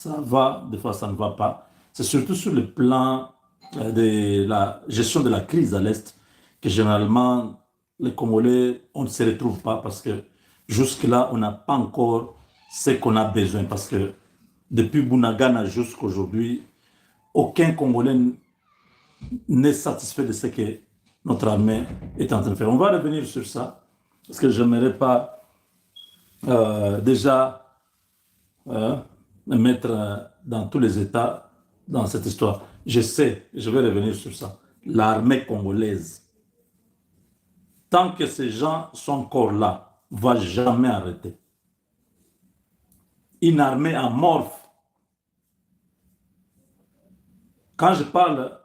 ça va, des fois ça ne va pas. C'est surtout sur le plan de la gestion de la crise à l'Est que généralement les Congolais, on ne se retrouve pas parce que jusque-là, on n'a pas encore ce qu'on a besoin. Parce que depuis Bunagana jusqu'à aujourd'hui, aucun Congolais n'est satisfait de ce que notre armée est en train de faire. On va revenir sur ça parce que je n'aimerais pas déjà me mettre dans tous les états dans cette histoire. Je sais, je vais revenir sur ça. L'armée congolaise, tant que ces gens sont encore là, ne va jamais arrêter. Une armée amorphe. Quand je parle,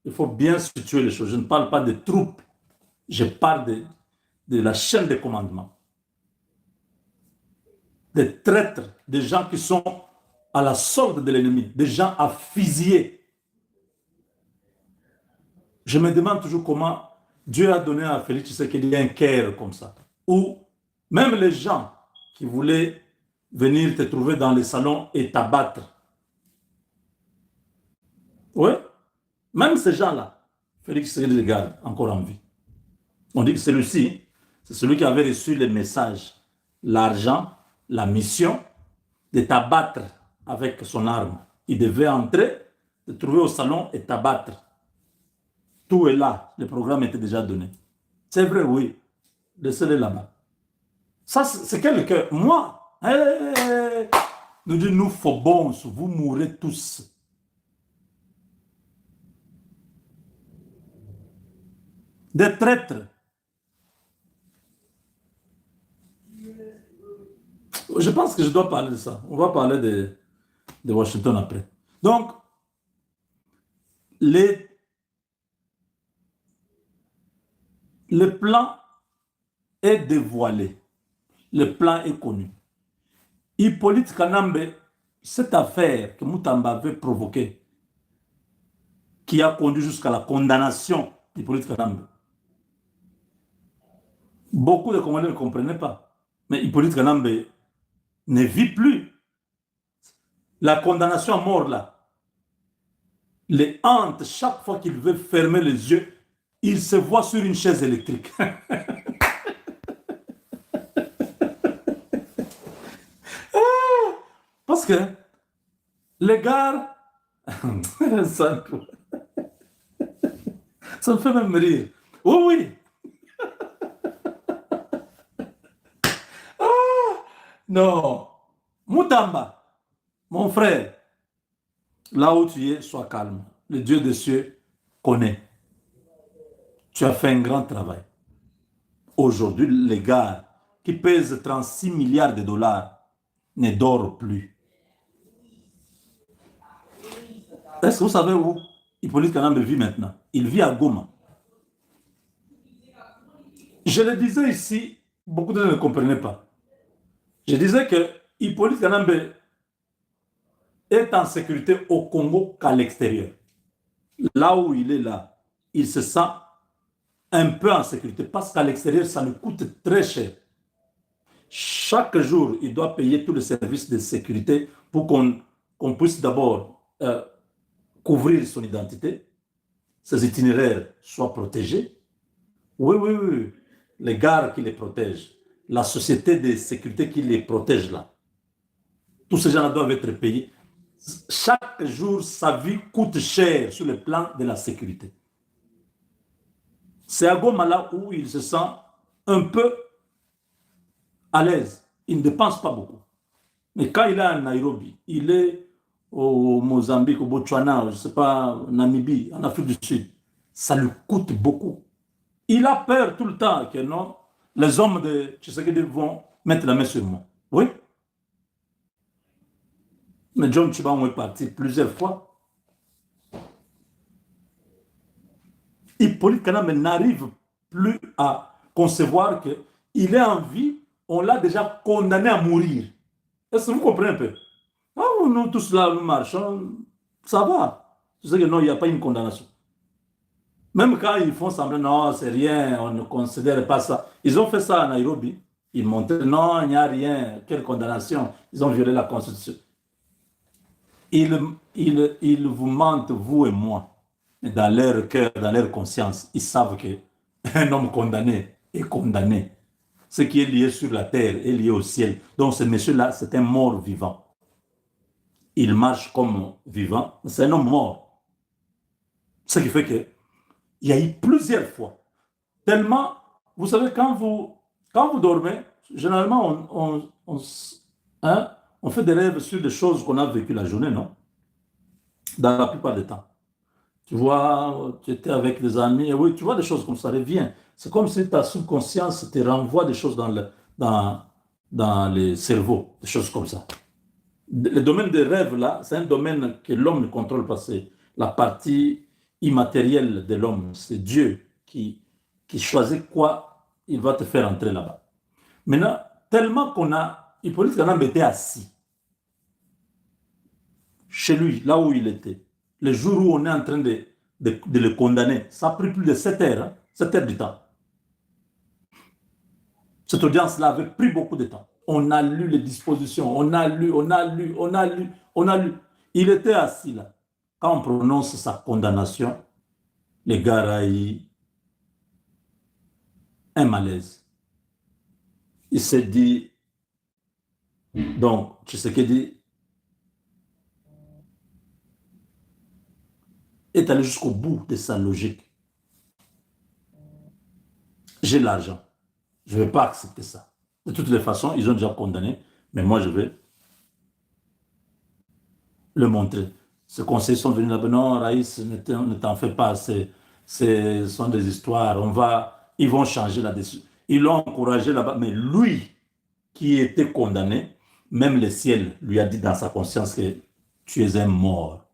il faut bien situer les choses. Je ne parle pas de troupes, je parle de la chaîne de commandement. Des traîtres, des gens qui sont à la solde de l'ennemi, des gens à fusiller. Je me demande toujours comment Dieu a donné à Félix Tshisekedi un cœur comme ça. Où même les gens qui voulaient venir te trouver dans les salons et t'abattre. Oui, même ces gens-là, Félix Tshisekedi les garde encore en vie. On dit que celui-ci, c'est celui qui avait reçu les messages, l'argent, la mission de t'abattre avec son arme. Il devait entrer, te trouver au salon et t'abattre. Tout est là, le programme était déjà donné. C'est vrai, oui. Laissez-le là-bas. Ça, c'est quelqu'un. Moi, nous disons, nous, Phobons, vous mourrez tous. Des traîtres. Je pense que je dois parler de ça. On va parler de Washington après. Donc, le plan est dévoilé. Le plan est connu. Hippolyte Kanambe, cette affaire que Moutamba avait provoquée, qui a conduit jusqu'à la condamnation d'Hippolyte Kanambe, beaucoup de Congolais ne comprenaient pas. Mais Hippolyte Kanambe ne vit plus. La condamnation à mort, là, les hante chaque fois qu'il veut fermer les yeux, il se voit sur une chaise électrique. Parce que les gars, ça me fait même rire. Oui, oui. Non. Moutamba, mon frère, là où tu es, sois calme. Le Dieu des cieux connaît. Tu as fait un grand travail. Aujourd'hui, les gars qui pèsent 36 milliards de dollars ne dorment plus. Est-ce que vous savez où Hippolyte Kanambe vit maintenant? Il vit à Goma. Je le disais ici, beaucoup de gens ne comprenaient pas. Je disais que Hippolyte Kanambe est en sécurité au Congo qu'à l'extérieur. Là où il est là, il se sent un peu en sécurité parce qu'à l'extérieur, ça lui coûte très cher. Chaque jour, il doit payer tous les services de sécurité pour qu'on puisse d'abord couvrir son identité, ses itinéraires soient protégés. Oui, oui, oui. Les gardes qui les protègent, la société de sécurité qui les protège là. Tous ces gens-là doivent être payés. Chaque jour, sa vie coûte cher sur le plan de la sécurité. C'est à Goma là où il se sent un peu à l'aise. Il ne dépense pas beaucoup. Mais quand il est à Nairobi, il est au Mozambique, au Botswana, je ne sais pas, Namibie, en Afrique du Sud, ça lui coûte beaucoup. Il a peur tout le temps que non, les hommes de Tshisekedi vont mettre la main sur moi. Oui. Mais John Tchibango est parti plusieurs fois. Hippolyte Kanambe n'arrive plus à concevoir qu'il est en vie, on l'a déjà condamné à mourir. Est-ce que vous comprenez un peu? Oh, nous tous là, nous marchons, ça va. Tu sais que non, il n'y a pas une condamnation. Même quand ils font semblant, non, c'est rien, on ne considère pas ça. Ils ont fait ça à Nairobi. Ils montraient, non, il n'y a rien, quelle condamnation. Ils ont violé la Constitution. Ils vous mentent, vous et moi. Mais dans leur cœur, dans leur conscience, ils savent qu'un homme condamné est condamné. Ce qui est lié sur la terre est lié au ciel. Donc ce monsieur-là, c'est un mort vivant. Il marche comme vivant, c'est un homme mort. Ce qui fait qu'il y a eu plusieurs fois. Tellement, vous savez, quand vous dormez, généralement, hein, on fait des rêves sur des choses qu'on a vécues la journée, non? Dans la plupart des temps. Tu vois, tu étais avec des amis, et oui, tu vois des choses comme ça revient. C'est comme si ta subconscience te renvoie des choses dans, dans les cerveaux, des choses comme ça. Le domaine des rêves, là, c'est un domaine que l'homme ne contrôle pas. C'est la partie immatérielle de l'homme. C'est Dieu qui choisit quoi il va te faire entrer là-bas. Maintenant, tellement qu'on a, Hippolyte Kanambe était assis chez lui, là où il était. Le jour où on est en train de le condamner, ça a pris plus de 7 heures, hein, 7 heures du temps. Cette audience-là avait pris beaucoup de temps. On a lu les dispositions, on a lu, on a lu, on a lu, on a lu. Il était assis là. Quand on prononce sa condamnation, les gars a eu un malaise. Il s'est dit, donc, Tshisekedi est allé jusqu'au bout de sa logique. J'ai l'argent. Je ne vais pas accepter ça. De toutes les façons, ils ont déjà condamné, mais moi, je vais le montrer. Ces conseils sont venus là-bas. Non, Raïs, ne t'en fais pas. Ce sont des histoires. Ils vont changer là-dessus. Ils l'ont encouragé là-bas. Mais lui, qui était condamné, même le ciel lui a dit dans sa conscience que tu es un mort.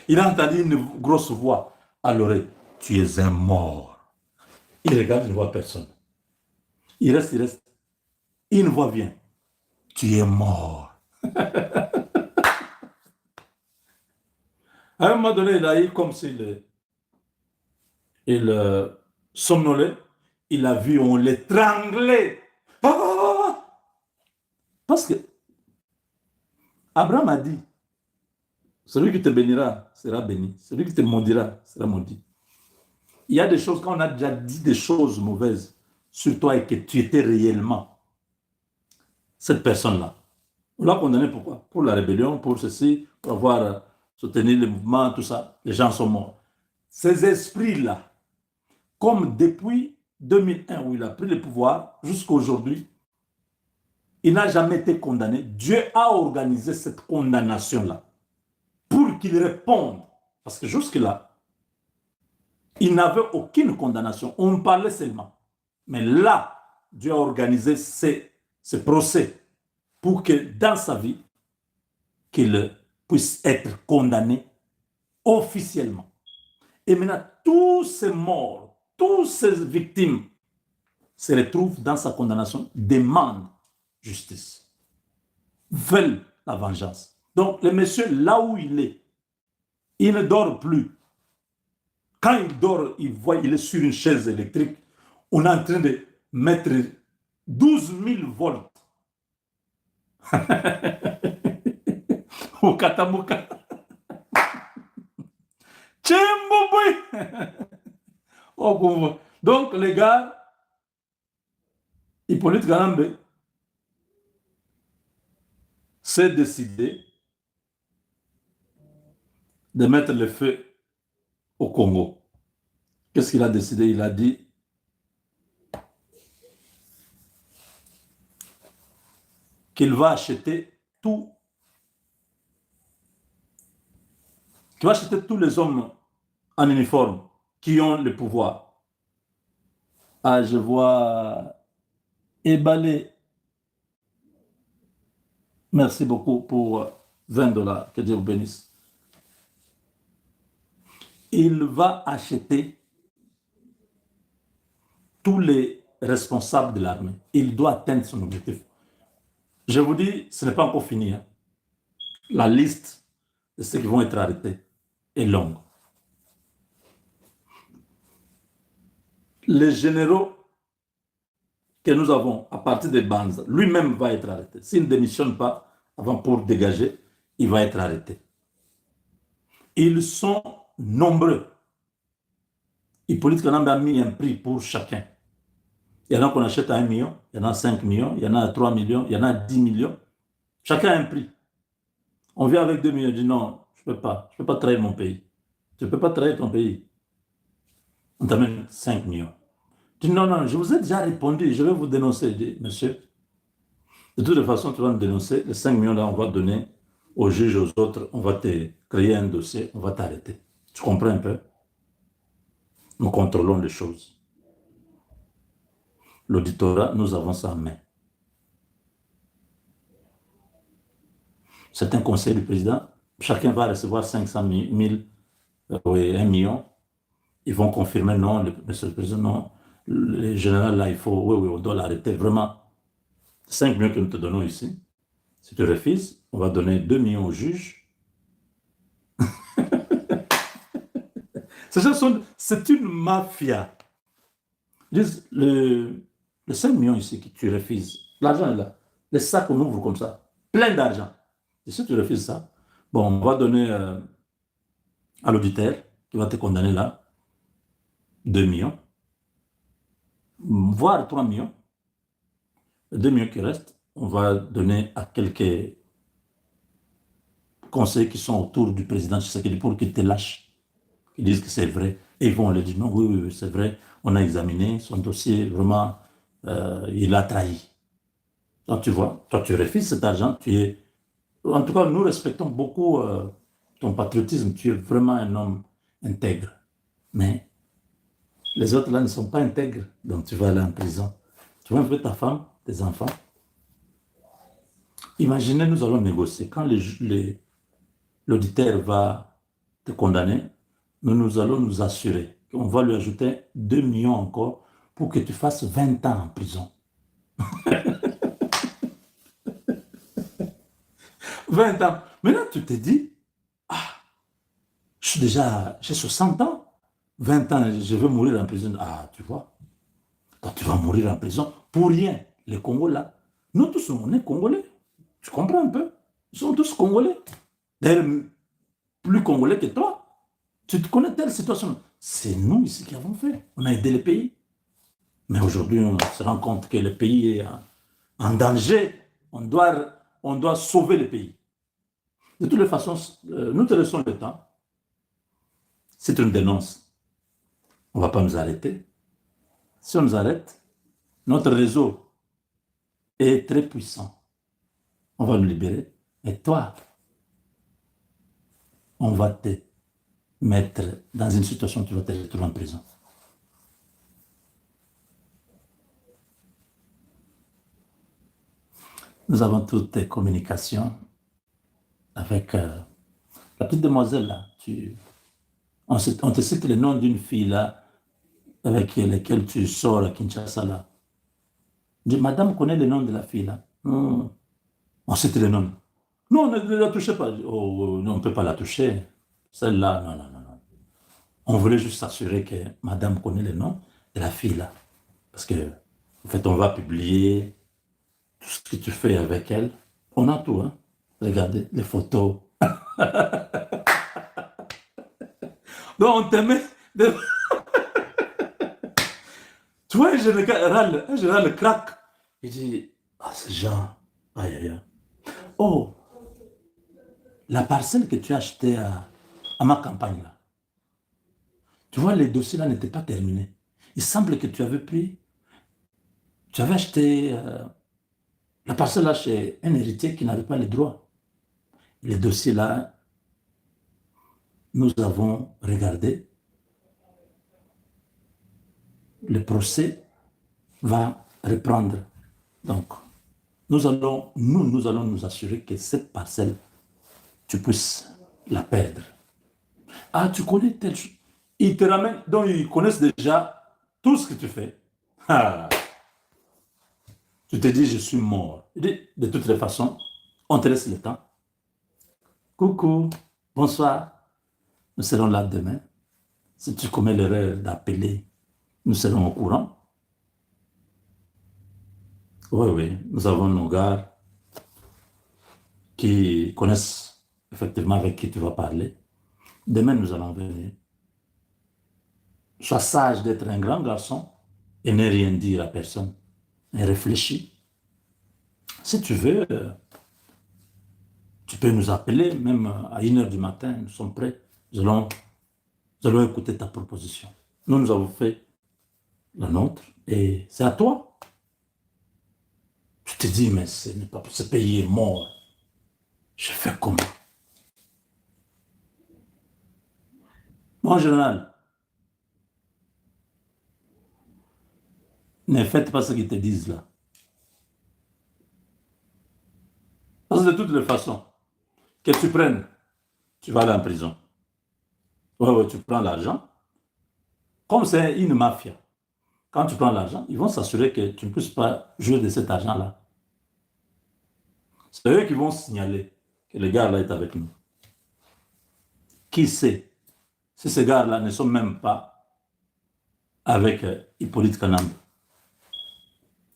Il a entendu une grosse voix à l'oreille. Tu es un mort. Il regarde, il ne voit personne. Il reste, il reste. Une voix vient. Tu es mort. À un moment donné, il a eu comme s'il somnolait. Il a vu, on l'étranglait. Parce que Abraham a dit, celui qui te bénira sera béni. Celui qui te maudira sera maudit. Il y a des choses, quand on a déjà dit des choses mauvaises sur toi et que tu étais réellement cette personne-là, on l'a condamné pourquoi? Pour la rébellion, pour ceci, pour avoir soutenu le mouvement, tout ça. Les gens sont morts. Ces esprits-là, comme depuis 2001 où il a pris le pouvoir jusqu'à aujourd'hui, il n'a jamais été condamné. Dieu a organisé cette condamnation-là pour qu'il réponde. Parce que jusque-là, il n'avait aucune condamnation. On parlait seulement. Mais là, Dieu a organisé ce procès pour que dans sa vie, qu'il puisse être condamné officiellement. Et maintenant, tous ces morts, toutes ces victimes se retrouvent dans sa condamnation, demandent justice, veulent la vengeance. Donc, le monsieur, là où il est, il ne dort plus. Quand il dort, il est sur une chaise électrique. On est en train de mettre 12 000 volts au Katamuka. Donc, les gars, Hippolyte Kanambe s'est décidé de mettre le feu au Congo. Qu'est-ce qu'il a décidé? Il a dit qu'il va acheter tout, qu'il va acheter tous les hommes en uniforme qui ont le pouvoir. Ah, je vois Ebalé. Merci beaucoup pour 20 dollars. Que Dieu vous bénisse. Il va acheter tous les responsables de l'armée. Il doit atteindre son objectif. Je vous dis, ce n'est pas encore fini. Hein. La liste de ceux qui vont être arrêtés est longue. Les généraux que nous avons à partir de Banza, lui-même va être arrêté. S'il ne démissionne pas, avant pour dégager, il va être arrêté. Ils sont nombreux. Hippolyte Kanambe a mis un prix pour chacun. Il y en a qu'on achète à 1 million, il y en a 5 millions, il y en a 3 millions, il y en a 10 millions. Chacun a un prix. On vient avec 2 millions, on dit non, je ne peux pas trahir mon pays. Tu ne peux pas trahir ton pays. On t'amène 5 millions. Tu dis non, non, je vous ai déjà répondu, je vais vous dénoncer. Je dis, monsieur, de toute façon, tu vas me dénoncer, les 5 millions là, on va donner aux juges, aux autres, on va te créer un dossier, on va t'arrêter. Tu comprends un peu? Nous contrôlons les choses. L'auditorat, nous avons ça en main. C'est un conseil du président. Chacun va recevoir 500 000, 1 million. Ils vont confirmer non, monsieur le président, non. Le général, là, il faut, oui, on doit l'arrêter. Vraiment, 5 millions que nous te donnons ici. Si tu refuses, on va donner 2 millions au juge. C'est une mafia. Les 5 millions ici que tu refuses, l'argent est là. Les sacs, on ouvre comme ça. Plein d'argent. Et si tu refuses ça, bon, on va donner à l'auditeur qui va te condamner là 2 millions, voire 3 millions. Les 2 millions qui restent, on va donner à quelques conseillers qui sont autour du président Tshisekedi pour qu'ils te lâchent. Ils disent que c'est vrai. Et ils vont leur dire non, oui, c'est vrai. On a examiné son dossier, vraiment, il a trahi. Donc tu vois, toi tu refuses cet argent, tu es... En tout cas, nous respectons beaucoup ton patriotisme, tu es vraiment un homme intègre. Mais les autres là ne sont pas intègres, donc tu vas aller en prison. Tu vois un peu ta femme, tes enfants. Imaginez, nous allons négocier. Quand l'auditeur va te condamner, nous allons nous assurer qu'on va lui ajouter 2 millions encore pour que tu fasses 20 ans en prison. 20 ans. Maintenant, tu te dis, j'ai 60 ans, 20 ans, je vais mourir en prison. Ah, tu vois, quand tu vas mourir en prison, pour rien, les Congolais, là, nous tous, on est Congolais. Tu comprends un peu? Ils sont tous Congolais. D'ailleurs, plus Congolais que toi. Tu te connais telle situation. C'est nous ici qui avons fait. On a aidé le pays. Mais aujourd'hui, on se rend compte que le pays est en danger. On doit sauver le pays. De toutes les façons, nous te laissons le temps. C'est une dénonce. On ne va pas nous arrêter. Si on nous arrête, notre réseau est très puissant. On va nous libérer. Et toi, on va te mettre dans une situation où tu vas te retrouver en prison. Nous avons toutes tes communications avec la petite demoiselle là. On te cite le nom d'une fille là avec laquelle tu sors à Kinshasa là. Je dis, madame connaît le nom de la fille là. On cite le nom. Non, ne la touchez pas. Oh, non, on ne peut pas la toucher. Celle-là, non, non, non, non. On voulait juste s'assurer que madame connaît le nom de la fille là. Parce que, en fait, on va publier tout ce que tu fais avec elle. On a tout, hein. Regardez, les photos. Donc, on te met... Tu vois, un général le crack. Il dit, ah, ces gens, aïe, aïe, aïe. Oh, la parcelle que tu as achetée à ma campagne, là. Tu vois, les dossiers là n'étaient pas terminés. Il semble que tu avais acheté la parcelle là chez un héritier qui n'avait pas les droits. Les dossiers là, nous avons regardé. Le procès va reprendre. Donc, nous allons nous assurer que cette parcelle, tu puisses la perdre. Ah, tu connais telle chose. Ils te ramènent, donc ils connaissent déjà tout ce que tu fais. Ah. Tu te dis, je suis mort. De toutes les façons, on te laisse le temps. Coucou, bonsoir. Nous serons là demain. Si tu commets l'erreur d'appeler, nous serons au courant. Oui, oui, nous avons nos gars. qui connaissent effectivement avec qui tu vas parler. Demain, nous allons venir. Sois sage d'être un grand garçon et ne rien dire à personne. Et réfléchis. Si tu veux, tu peux nous appeler, même à 1 h du matin, nous sommes prêts. Nous allons écouter ta proposition. Nous avons fait la nôtre et c'est à toi. Tu te dis, mais ce n'est pas pour ce pays est mort. Je fais comment? Moi, en général, ne faites pas ce qu'ils te disent là. Parce que de toutes les façons, que tu prennes, tu vas aller en prison. Ouais, tu prends l'argent. Comme c'est une mafia, quand tu prends l'argent, ils vont s'assurer que tu ne puisses pas jouer de cet argent-là. C'est eux qui vont signaler que le gars-là est avec nous. Qui sait si ces gars-là ne sont même pas avec Hippolyte Kanambe?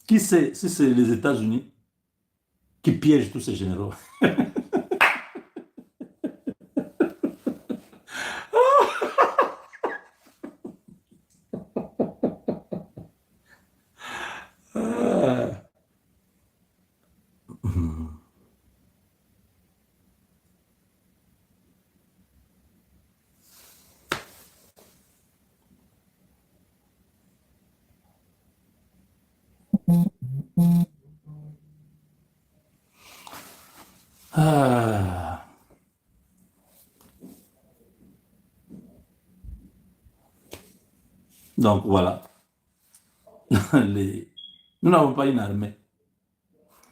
Qui sait si c'est les États-Unis qui piègent tous ces généraux? Ah. Donc voilà. Nous n'avons pas une armée.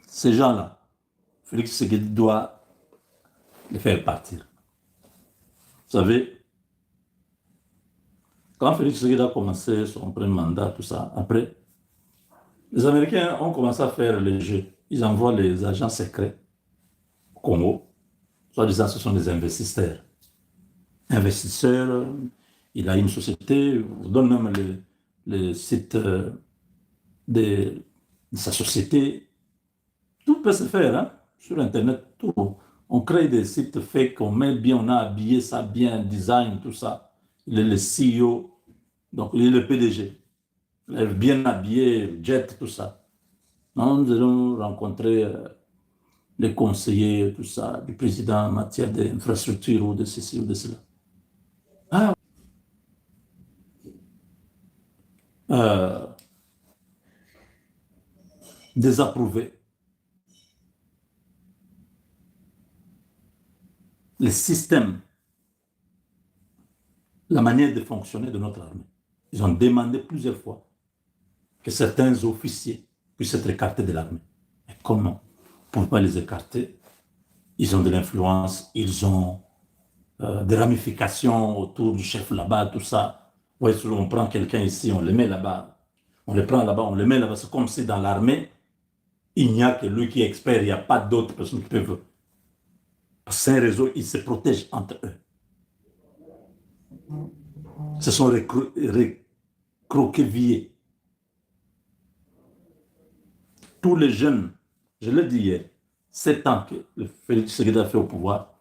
Ces gens-là, Félix Tshisekedi doit les faire partir. Vous savez, quand Félix Tshisekedi a commencé son premier mandat, tout ça, après, les Américains ont commencé à faire le jeu. Ils envoient les agents secrets au Congo. Soit disant, ce sont des investisseurs. Investisseurs, il a une société, il vous donne même le site de sa société. Tout peut se faire hein, sur Internet, tout. On crée des sites fake, on met bien, on a habillé ça bien, design, tout ça. Il est le CEO, donc il est le PDG. Il est bien habillé, jet, tout ça. Nous allons rencontrer les conseillers, tout ça, du président en matière d'infrastructure ou de ceci ou de cela. Ah, désapprouver le système, la manière de fonctionner de notre armée. Ils ont demandé plusieurs fois que certains officiers puissent être écartés de l'armée. Et comment? Pour ne pas les écarter, ils ont de l'influence, ils ont des ramifications autour du chef là-bas, tout ça. Ouais, on prend quelqu'un ici, on le met là-bas, on le prend là-bas, on le met là-bas. C'est comme si dans l'armée, il n'y a que lui qui est expert, il n'y a pas d'autres personnes qui peuvent. C'est un réseau, ils se protègent entre eux. Ce sont recroquevillés. Tous les jeunes, je l'ai dit hier, 7 ans que le Félix Tshisekedi a fait au pouvoir,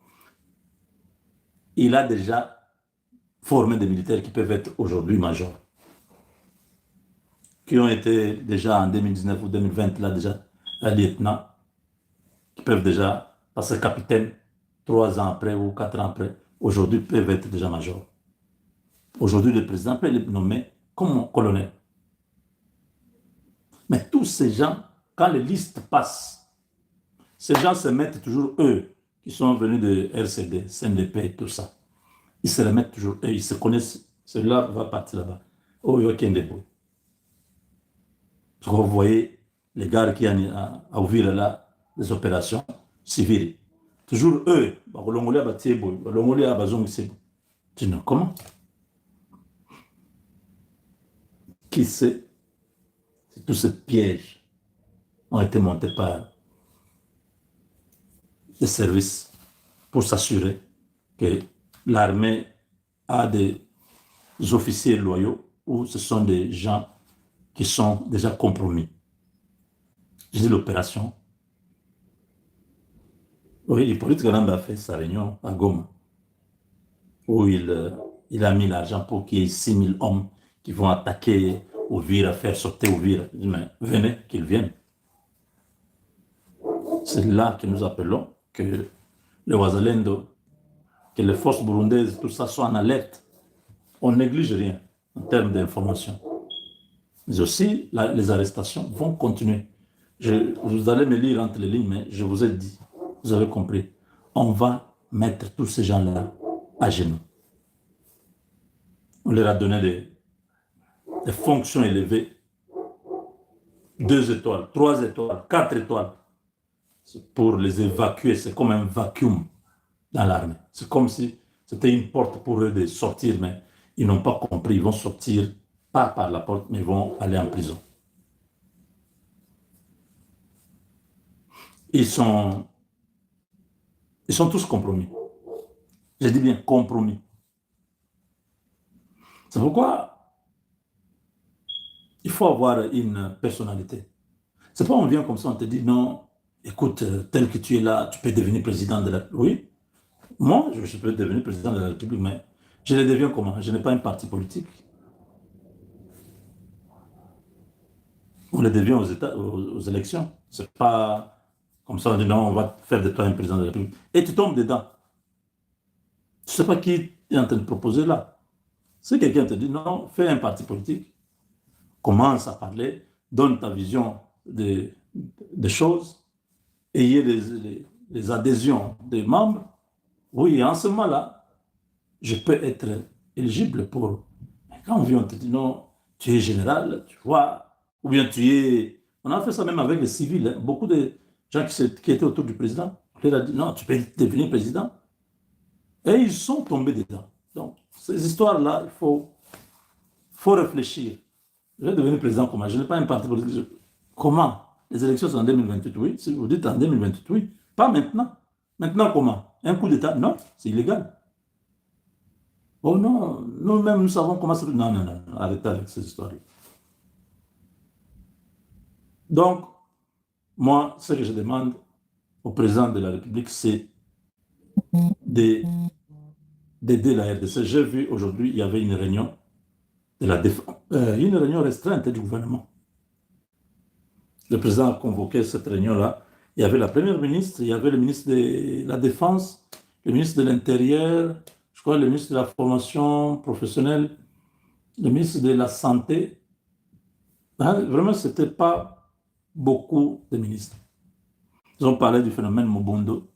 il a déjà formé des militaires qui peuvent être aujourd'hui majors, qui ont été déjà en 2019 ou 2020, là déjà, lieutenant, qui peuvent déjà passer capitaine 3 ans après ou 4 ans après, aujourd'hui peuvent être déjà majors. Aujourd'hui, le président peut les nommer comme colonel. Mais tous ces gens, quand les listes passent, ces gens se mettent toujours, eux, qui sont venus de RCD, CNDP, tout ça. Ils se remettent toujours, eux, ils se connaissent. Celui-là va partir là-bas. Oh, il y a qu'un début. Vous voyez les gars qui ont à ouvrir là des opérations civiles. Toujours eux, tu dis, comment? Qui sait si tous ces pièges ont été montés par les services pour s'assurer que l'armée a des officiers loyaux ou ce sont des gens qui sont déjà compromis. Je dis l'opération Oui, Hippolyte Galanda a fait sa réunion à Goma, où il a mis l'argent pour qu'il y ait 6000 hommes qui vont attaquer Ouvira, faire sortir Ouvira. Il dit, mais venez, qu'ils viennent. C'est là que nous appelons que les Ouazalendo, que les forces burundaises, tout ça soit en alerte. On néglige rien en termes d'information. Mais aussi, les arrestations vont continuer. Vous allez me lire entre les lignes, mais je vous ai dit, vous avez compris, on va mettre tous ces gens-là à genoux. On leur a donné des fonctions élevées, 2 étoiles, 3 étoiles, 4 étoiles, pour les évacuer. C'est comme un vacuum dans l'armée. C'est comme si c'était une porte pour eux de sortir, mais ils n'ont pas compris. Ils vont sortir, pas par la porte, mais ils vont aller en prison. Ils sont tous compromis. Je dis bien compromis. C'est pourquoi il faut avoir une personnalité. C'est pas on vient comme ça, on te dit non, écoute, tel que tu es là, tu peux devenir président de la République. Oui, moi, je peux devenir président de la République, mais je le deviens comment? Je n'ai pas un parti politique. On le devient aux élections. C'est pas comme ça, on dit non, on va faire de toi un président de la République. Et tu tombes dedans. Je ne sais pas qui est en train de proposer là. Si quelqu'un te dit non, fais un parti politique, commence à parler, donne ta vision des choses, ayez les adhésions des membres, oui, en ce moment-là, je peux être éligible pour. Mais quand on vient, on te dit non, tu es général, tu vois, ou bien tu es. On a fait ça même avec les civils. Hein. Beaucoup de gens qui étaient autour du président, on leur a dit non, tu peux devenir président. Et ils sont tombés dedans. Donc, ces histoires-là, il faut réfléchir. Je vais devenir président comment? Je n'ai pas un parti politique. Comment? Les élections sont en 2028, oui. Si vous dites en 2028, oui. Pas maintenant. Maintenant, comment? Un coup d'État? Non, c'est illégal. Oh non, nous-mêmes, nous savons comment ça... Non, non, non, arrêtez avec ces histoires-là. Donc, moi, ce que je demande au président de la République, c'est d'aider la RDC. J'ai vu aujourd'hui, il y avait une réunion de la défense, une réunion restreinte du gouvernement. Le président a convoqué cette réunion-là. Il y avait la première ministre, il y avait le ministre de la Défense, le ministre de l'Intérieur, je crois le ministre de la Formation professionnelle, le ministre de la Santé. Hein, vraiment, ce n'était pas beaucoup de ministres. Ils ont parlé du phénomène Mobondo,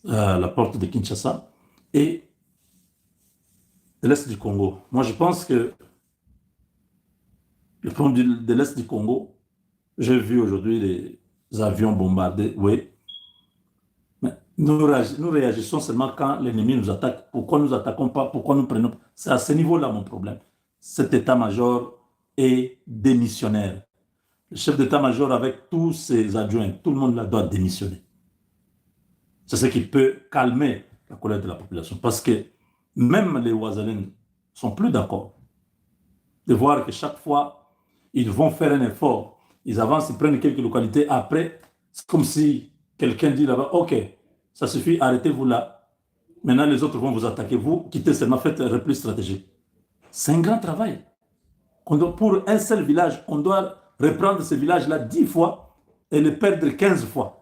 à la porte de Kinshasa, et de l'Est du Congo. Moi, je pense que le problème de l'Est du Congo, j'ai vu aujourd'hui les avions bombardés, oui. Mais nous réagissons seulement quand l'ennemi nous attaque. Pourquoi nous attaquons pas? Pourquoi nous prenons? C'est à ce niveau-là mon problème. Cet état-major est démissionnaire. Le chef d'état-major avec tous ses adjoints, tout le monde là doit démissionner. C'est ce qui peut calmer la colère de la population. Parce que même les Ouazalens ne sont plus d'accord de voir que chaque fois, ils vont faire un effort. Ils avancent, ils prennent quelques localités. Après, c'est comme si quelqu'un dit là-bas, OK, ça suffit, arrêtez-vous là. Maintenant, les autres vont vous attaquer. Vous, quittez seulement, faites un repli stratégique. C'est un grand travail. Pour un seul village, on doit reprendre ce village-là 10 fois et le perdre 15 fois.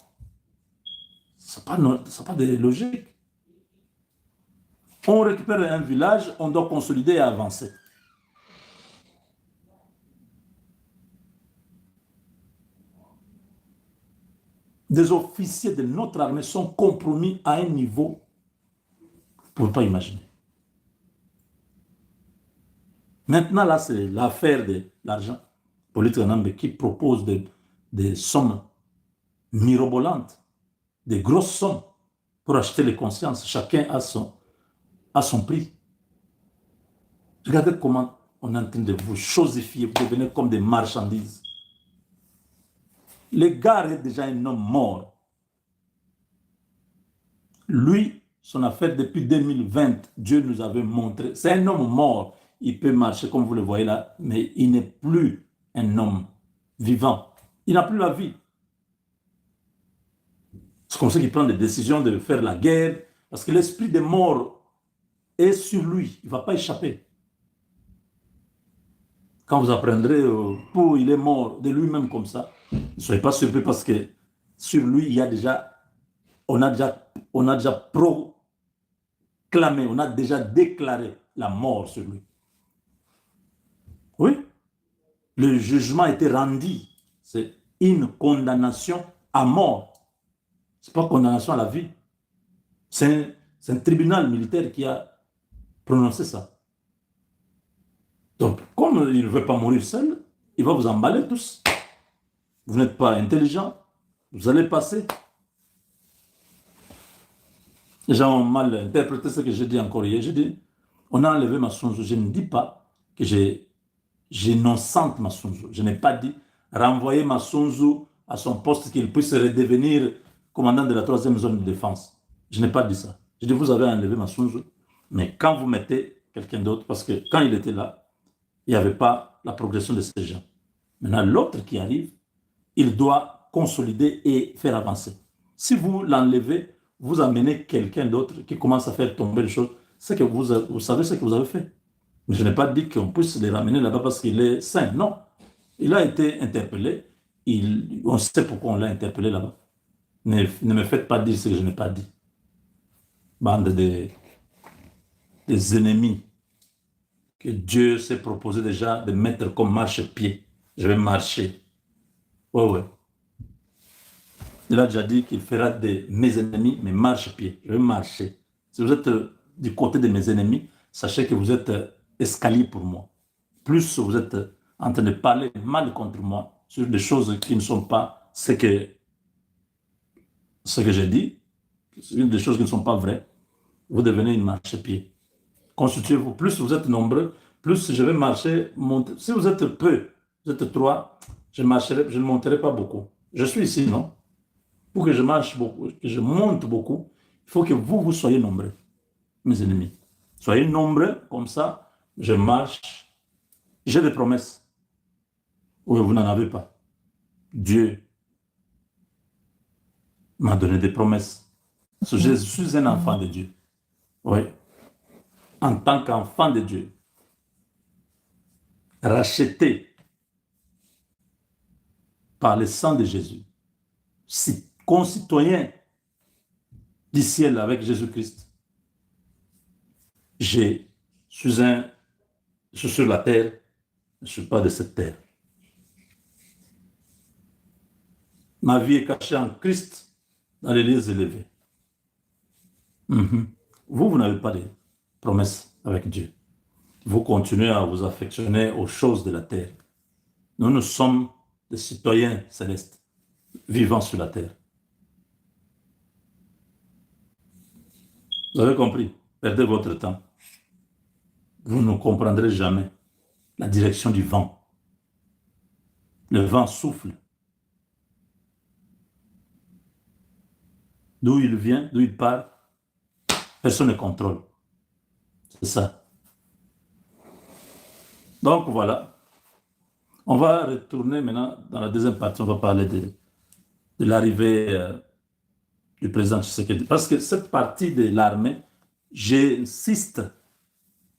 Ce n'est pas de logique. On récupère un village, on doit consolider et avancer. Des officiers de notre armée sont compromis à un niveau que vous ne pouvez pas imaginer. Maintenant, là, c'est l'affaire de l'argent politique qui propose des sommes mirobolantes, des grosses sommes pour acheter les consciences. Chacun a son prix. Regardez comment on est en train de vous chosifier, vous devenez comme des marchandises. Le gars est déjà un homme mort. Lui, son affaire depuis 2020, Dieu nous avait montré, c'est un homme mort. Il peut marcher comme vous le voyez là, mais il n'est plus un homme vivant. Il n'a plus la vie. C'est comme ça qu'il prend des décisions de faire la guerre, parce que l'esprit des morts est sur lui, il ne va pas échapper. Quand vous apprendrez pour il est mort de lui-même comme ça, ne soyez pas surpris parce que sur lui, il y a déjà, on a déjà proclamé, on a déjà déclaré la mort sur lui. Oui, le jugement a été rendu. C'est une condamnation à mort. Ce n'est pas condamnation à la vie. C'est un tribunal militaire qui a prononcé ça. Donc, comme il ne veut pas mourir seul, il va vous emballer tous. Vous n'êtes pas intelligent, vous allez passer. Les gens ont mal interprété ce que j'ai dit encore hier. J'ai dit, on a enlevé Massunzu. Je ne dis pas que j'innocente Massunzu. Je n'ai pas dit renvoyer Massunzu à son poste qu'il puisse redevenir commandant de la 3e zone de défense. Je n'ai pas dit ça. Je dis, vous avez enlevé Massunzu, mais quand vous mettez quelqu'un d'autre, parce que quand il était là, il n'y avait pas la progression de ces gens. Maintenant, l'autre qui arrive, il doit consolider et faire avancer. Si vous l'enlevez, vous amenez quelqu'un d'autre qui commence à faire tomber les choses, c'est que vous savez ce que vous avez fait. Mais je n'ai pas dit qu'on puisse les ramener là-bas parce qu'il est sain. Non. Il a été interpellé. On sait pourquoi on l'a interpellé là-bas. Ne me faites pas dire ce que je n'ai pas dit. Bande des ennemis que Dieu s'est proposé déjà de mettre comme marche-pied. Je vais marcher. Ouais. Il a déjà dit qu'il fera de mes ennemis mes marche-pieds. Je vais marcher. Si vous êtes du côté de mes ennemis, sachez que vous êtes escalier pour moi. Plus vous êtes en train de parler mal contre moi sur des choses qui ne sont pas ce que j'ai dit, des choses qui ne sont pas vraies, vous devenez une marche-pied. Constituez-vous. Plus vous êtes nombreux, plus je vais marcher, monter. Si vous êtes peu, vous êtes 3, je ne monterai pas beaucoup. Je suis ici, non? Pour que je marche beaucoup, que je monte beaucoup, il faut que vous soyez nombreux, mes ennemis. Soyez nombreux, comme ça, je marche. J'ai des promesses. Oui, vous n'en avez pas. Dieu m'a donné des promesses. Je suis un enfant de Dieu. Oui. En tant qu'enfant de Dieu. Racheté par le sang de Jésus. Concitoyen du ciel avec Jésus-Christ. Je suis sur la terre, je ne suis pas de cette terre. Ma vie est cachée en Christ dans les lieux élevés. Vous n'avez pas de promesse avec Dieu. Vous continuez à vous affectionner aux choses de la terre. Nous sommes des citoyens célestes, vivant sur la terre. Vous avez compris? Perdez votre temps. Vous ne comprendrez jamais la direction du vent. Le vent souffle. D'où il vient, d'où il part, personne ne contrôle. C'est ça. Donc voilà. On va retourner maintenant dans la deuxième partie. On va parler de l'arrivée du président Tshisekedi. Parce que cette partie de l'armée, j'insiste,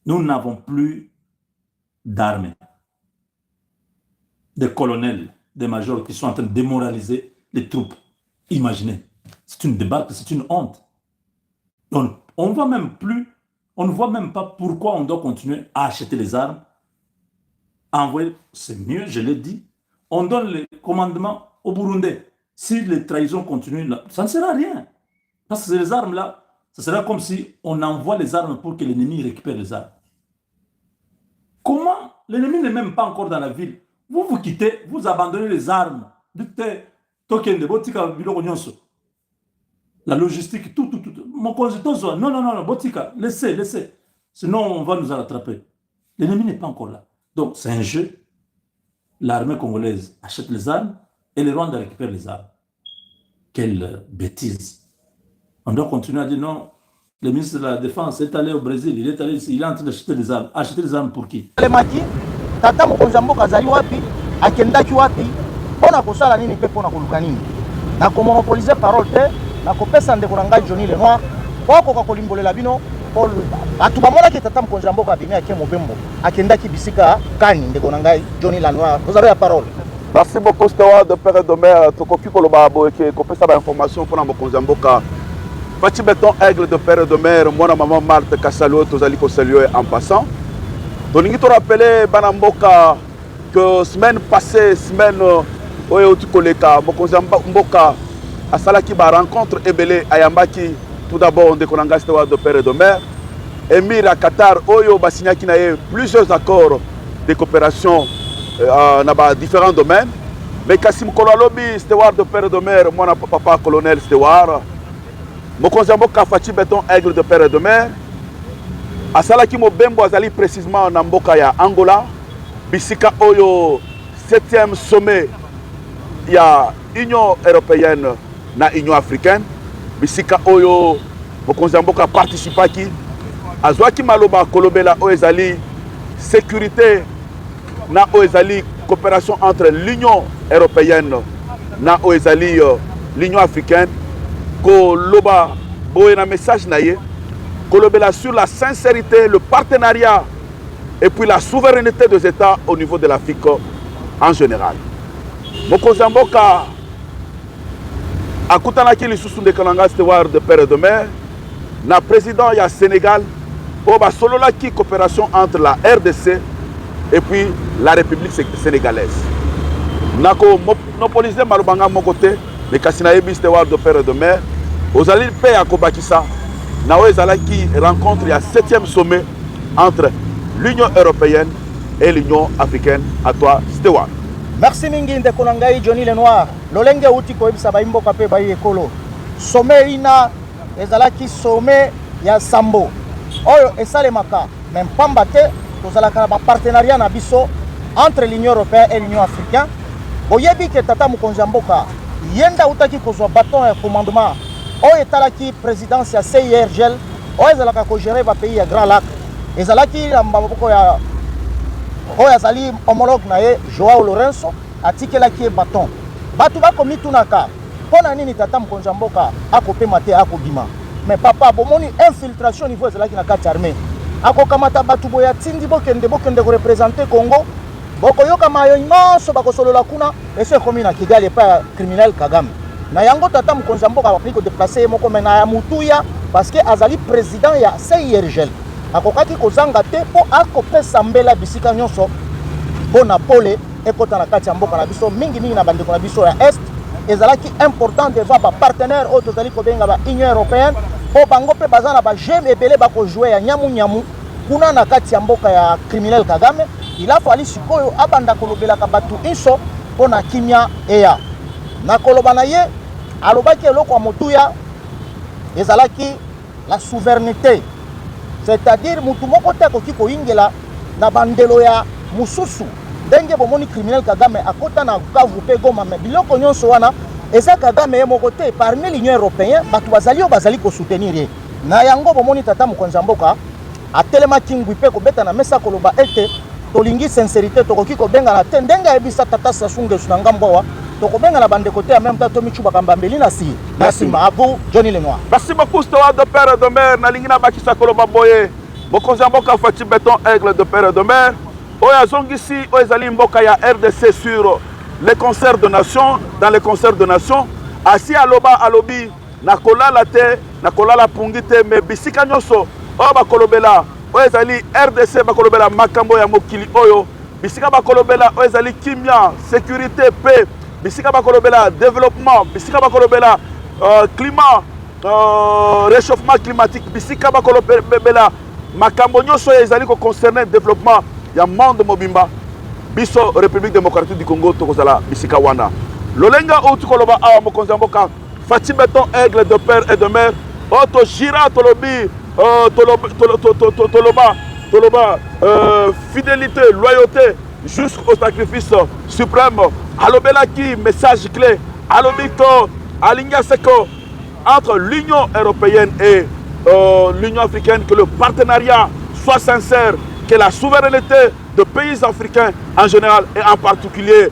nous n'avons plus d'armée. Des colonels, des majors qui sont en train de démoraliser les troupes. Imaginez, c'est une débâcle, c'est une honte. Donc, on ne voit même pas pourquoi on doit continuer à acheter les armes. Envoyer, c'est mieux, je l'ai dit. On donne le commandement au Burundais. Si les trahisons continuent, là, ça ne sert à rien. Parce que les armes là, ce sera comme si on envoie les armes pour que l'ennemi récupère les armes. Comment? L'ennemi n'est même pas encore dans la ville. Vous quittez, vous abandonnez les armes. La logistique, tout. Mon consultant, non, Botika, laissez. Sinon, on va nous rattraper. L'ennemi n'est pas encore là. Donc, c'est un jeu. L'armée congolaise achète les armes et les Rwandais récupèrent les armes. Quelle bêtise. On doit continuer à dire non. Le ministre de la Défense est allé au Brésil, il est en train d'acheter les armes. Acheter les armes pour qui? Tata mokonzambo kazali wapi akendaki wapi pona kosala nini pe pona koluka nini na komonopoliser parole te nakopesa ndeko na ngai Johnny Lenoir okoka kolimbolela bino bato bamonaki tata mokonzi ya mboka abimi ake mobembo akendaki bisika kani ndeko na ngai Johnny Lenoir. Vous avez la parole. Merci beaucoup Stewart de père et de mère tokoki koloba boyeke kopesa ba information mpona mokonzi ya mboka Fachi Beton Aigle de père et de mère mwana maman Marthe Kasalo tozali ko saluer en passant. Tolingi to rappeler bana mboka que semaine passée semaine oyo tukoleka mokonzi ya mboka asalaki ba rencontre ebele ayambaki tout d'abord ndeko na ngai Stewart de père et de mère Émir à Qatar oyo basignaki na ye plusieurs accords de coopération dans différents domaines. Mais Kassim Kolalobi, Stewart de père et de mère, moi papa colonel Stewart. Mokonzi ya mboka Fachi Beton Aigle de père et de mère. Asalaki mobembo azali précisément na mboka ya Angola. Bisika oyo 7e sommet ya Union européenne na Union africaine. Bisika oyo mokonzi ya mboka participaki. Azwaki maloba kolobela oyo ezali sécurité na oezali coopération entre l'Union européenne na oezali l'Union africaine koloba boye na message na ye kolobela sur la sincérité, le partenariat et puis la souveraineté des États au niveau de l'Afrique en général. Mokonzi ya mboka akutanaki lisusu ndeko na ngai Stewart de père et de mère na président ya Sénégal oyo basololaki coopération entre la RDC et puis la République sénégalaise. Nako monopoliser malobanga mon côté, mais kasina yebi Stewart de père et de mère, aux alliés paix à Kobakissa, nawe zalaki rencontre ya 7e sommet entre l'Union européenne et l'Union africaine. À toi Stewart. Merci mingi ndeko na ngai Johnny Lenoir. Lolenge uti ko ebisa ba imboka pe ba ekolo. Sommet ina ezalaki sommet ya Sambo. Oyo esalemaka même pamba te tozalaka na partenariat na biso entre l'Union européenne et l'Union africaine. Oyebi ke tata mokonzi ya mboka yenda utaki kozwa bâton ya commandement oyo etalaki présidence ya CIRGL oyo ezalaka kogere ba pays ya Grand Lac ezalaki na maboko ya oyo azali homologue na ye Joao Lourenço atikelaki ye bâton bato bakomitunaka mpona nini tata mokonzi ya mboka akopema te akobima mais papa bomoni infiltration niveau ezalaki na kati armée akokamata bato boye atindi bokende ko représenter Congo bokoyoka mayo nyonso bakosolola kuna eso ekomi na Kigali epai ya criminel Kagame na yango tata mokonzi ya mboka apli kodeplace ye moko me na ya mutuya parce que azali président ya CIRGL akokaki kozanga te mpo akopesa mbela bisika nyonso mpo na pole ekota na kati ya mboka na biso mingimingi na bandeko na biso ya est ezalaki important devant bapartenaire oyo tozali kobenga ba Union européenne po bango mpe baza na bageme ebele bakojue ya nyamu kuna na kati ya mboka ya criminel Kagame ila fali sikoyo abanda kolobelaka bato inso mpo na kimia eya na koloba na ye alobaki eloko ya motuya ezalaki la souveraineté c'est-à-dire mutu moko te akoki koyingela na bandelo ya mususu ndenge bomoni criminel Kagame akota na Bukavu mpe Goma me biloko nyonso wana eza Kagame ye moko te parmi l'Union européenne bato bazali oyo bazali kosoutenir ye na yango bomoni tata mokonzi ya mboka atelemaki ngwi mpe kobeta na mesa koloba ete tolingi sincérité tokoki kobengana te ndenge ayebisa tata Sassou Nguesso na ngambo awa tokobengana bandeko te en même temps tomichuba mbambeli na si nasima à vous Johnny Lenoir. Merci beaucoup Stewart de père et de mère nalingi na bakisa koloba boye mokonzi ya mboka Fachi Beton Aigle de père et de mère oyo azongisi oyo ezali mboka ya RDC sur les concerts de nations dans les concerts de nations asi aloba alobi nakolala te nakolala pungi te mais bisika nyonso oyo bakolobela oyo ezali RDC bakolobela makambo ya mokili oyo bisika bakolobela oyo ezali kimia sécurité paix bisika bakolobela développement bisika bakolobela climat réchauffement climatique bisika bakolobela makambo nyonso oyo ezali koconcerner développement ya monde mobimba biso République démocratique du Congo tokozala bisika wana lolenga oyo tukoloba awa mokonzi ya mboka Fachi Beton Aigle de père et de mère oyo tojira tolobi toloba fidélité loyauté jusqu'au sacrifice suprême alobelaki message clé alobiko alinga seko entre l'Union européenne et l'Union africaine que le partenariat soit sincère que la souveraineté des pays africains en général et en particulier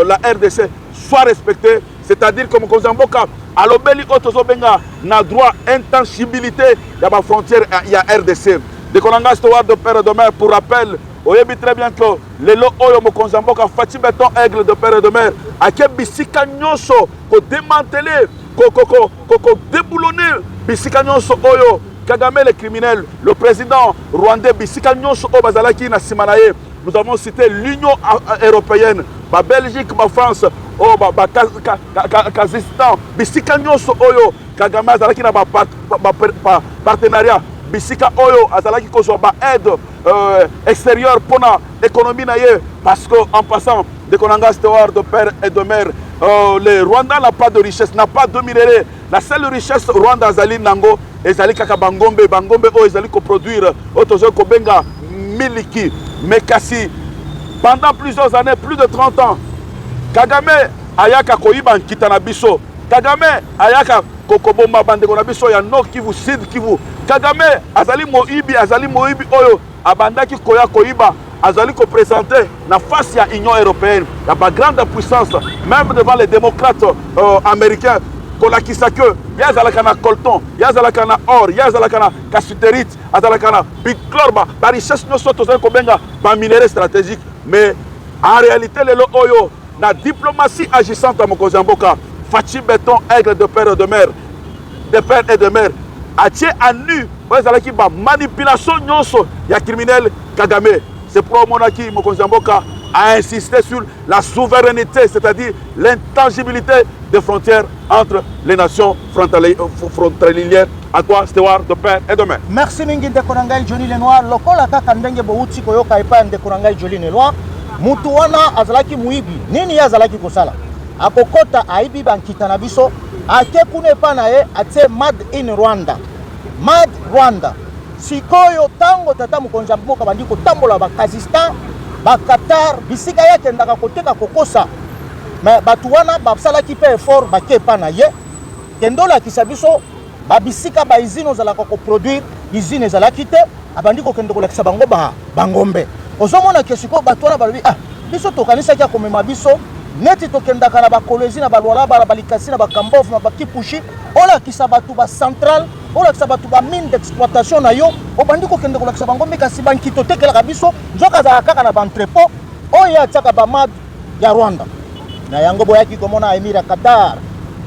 la RDC soit respectée c'est-à-dire que Mokonzamboka a l'obéli autozobenga na droit intangibilité de la frontière il y a RDC. De Konanga Steward de Père et de Mère, pour rappel, on dit très bien que les lots Oyo Mokonzamboka Fati Béton Aigle de Père et de Mère a qui bisika nyonso ko démanteler ko déboulonner bisika nyonso Oyo Kagame le criminel, le président rwandais bisika nyonso Oyo bazalaki na simanaye. Nous avons cité l'Union européenne, la Belgique, la France, le Kazakhstan, bisika nyonso Oyo Kagame azalaki na partenariat. Bisika Oyo azalaki kozwa ba aide extérieure pour l'économie naie, parce que en passant de Konanga Steward de Père et de Mère, le Rwanda n'a pas de richesse, n'a pas de minerais. La seule richesse Rwanda azali nango ezali kaka bangombe Oyo ezali ko produire otozo ko benga miliki. Mais kasi pendant plusieurs années, plus de 30 ans, Kagame ayaka koiba nkita na biso. Kagame ayaka kokoboma bandeko na biso ya Nord Kivu, Sud Kivu. Kagame azali moibi Oyo abandaki koya koiba azali ko présenter na face ya Union européenne, la grande puissance, même devant les démocrates américains. Kolakisa que yazalaka na colton, yazalaka na or, yazalaka na cassiterite, yazalaka na bichlore, ba richesse nyonso tozali kobenga ba minerais stratégique. Mais en réalité lelo Oyo na diplomatie agissante à Mokonzamboka Fati Béton Aigle de Père et de Mère, de Père et de Mère, a tiré à nu la manipulation nyonso ya criminel Kagame. C'est pour monarchie Mokonzamboka a insisté sur la souveraineté, c'est-à-dire l'intangibilité des frontières entre les nations frontalières. À toi, Steward de Père et de Mère. Merci mingi ndeko na ngai Johnny Lenoir. Lokola kaka ndenge bouti koyoka epa ndeko na ngai Johnny Lenoir. Mutu wana azalaki muibi. Nini azalaki kosala? Akokota aibi bankita na biso. Ake kune pa na ye ate Made in Rwanda. Made Rwanda. Sikoyo tango tata Mokonzamboka bandi kotambola ba Kazakhstan, ba Qatar, bisika yake ndaka koteka kokosa. Mais batu wana basalaki pe effort bake pa na ye. Kendola kisabiso babisika ba izino zalaka ko produire, izine zalaki te, abandi ko kendo kolakisa bango ba bangombe. Ozomona kesiko batu wana balobi biso tokanisa kia komema biso neti tokendaka na bakolezi na balwala balikasi na bakambov na bakipushi ola kisa batu ba central ola kisa batu ba mine d'exploitation na yo obandi ko kendo kolakisa bangombe kasi bankito tekelaka biso nzoka za kaka na bantrepot oya tsaka ba Made ya Rwanda na yango boyaki komona Emira Qatar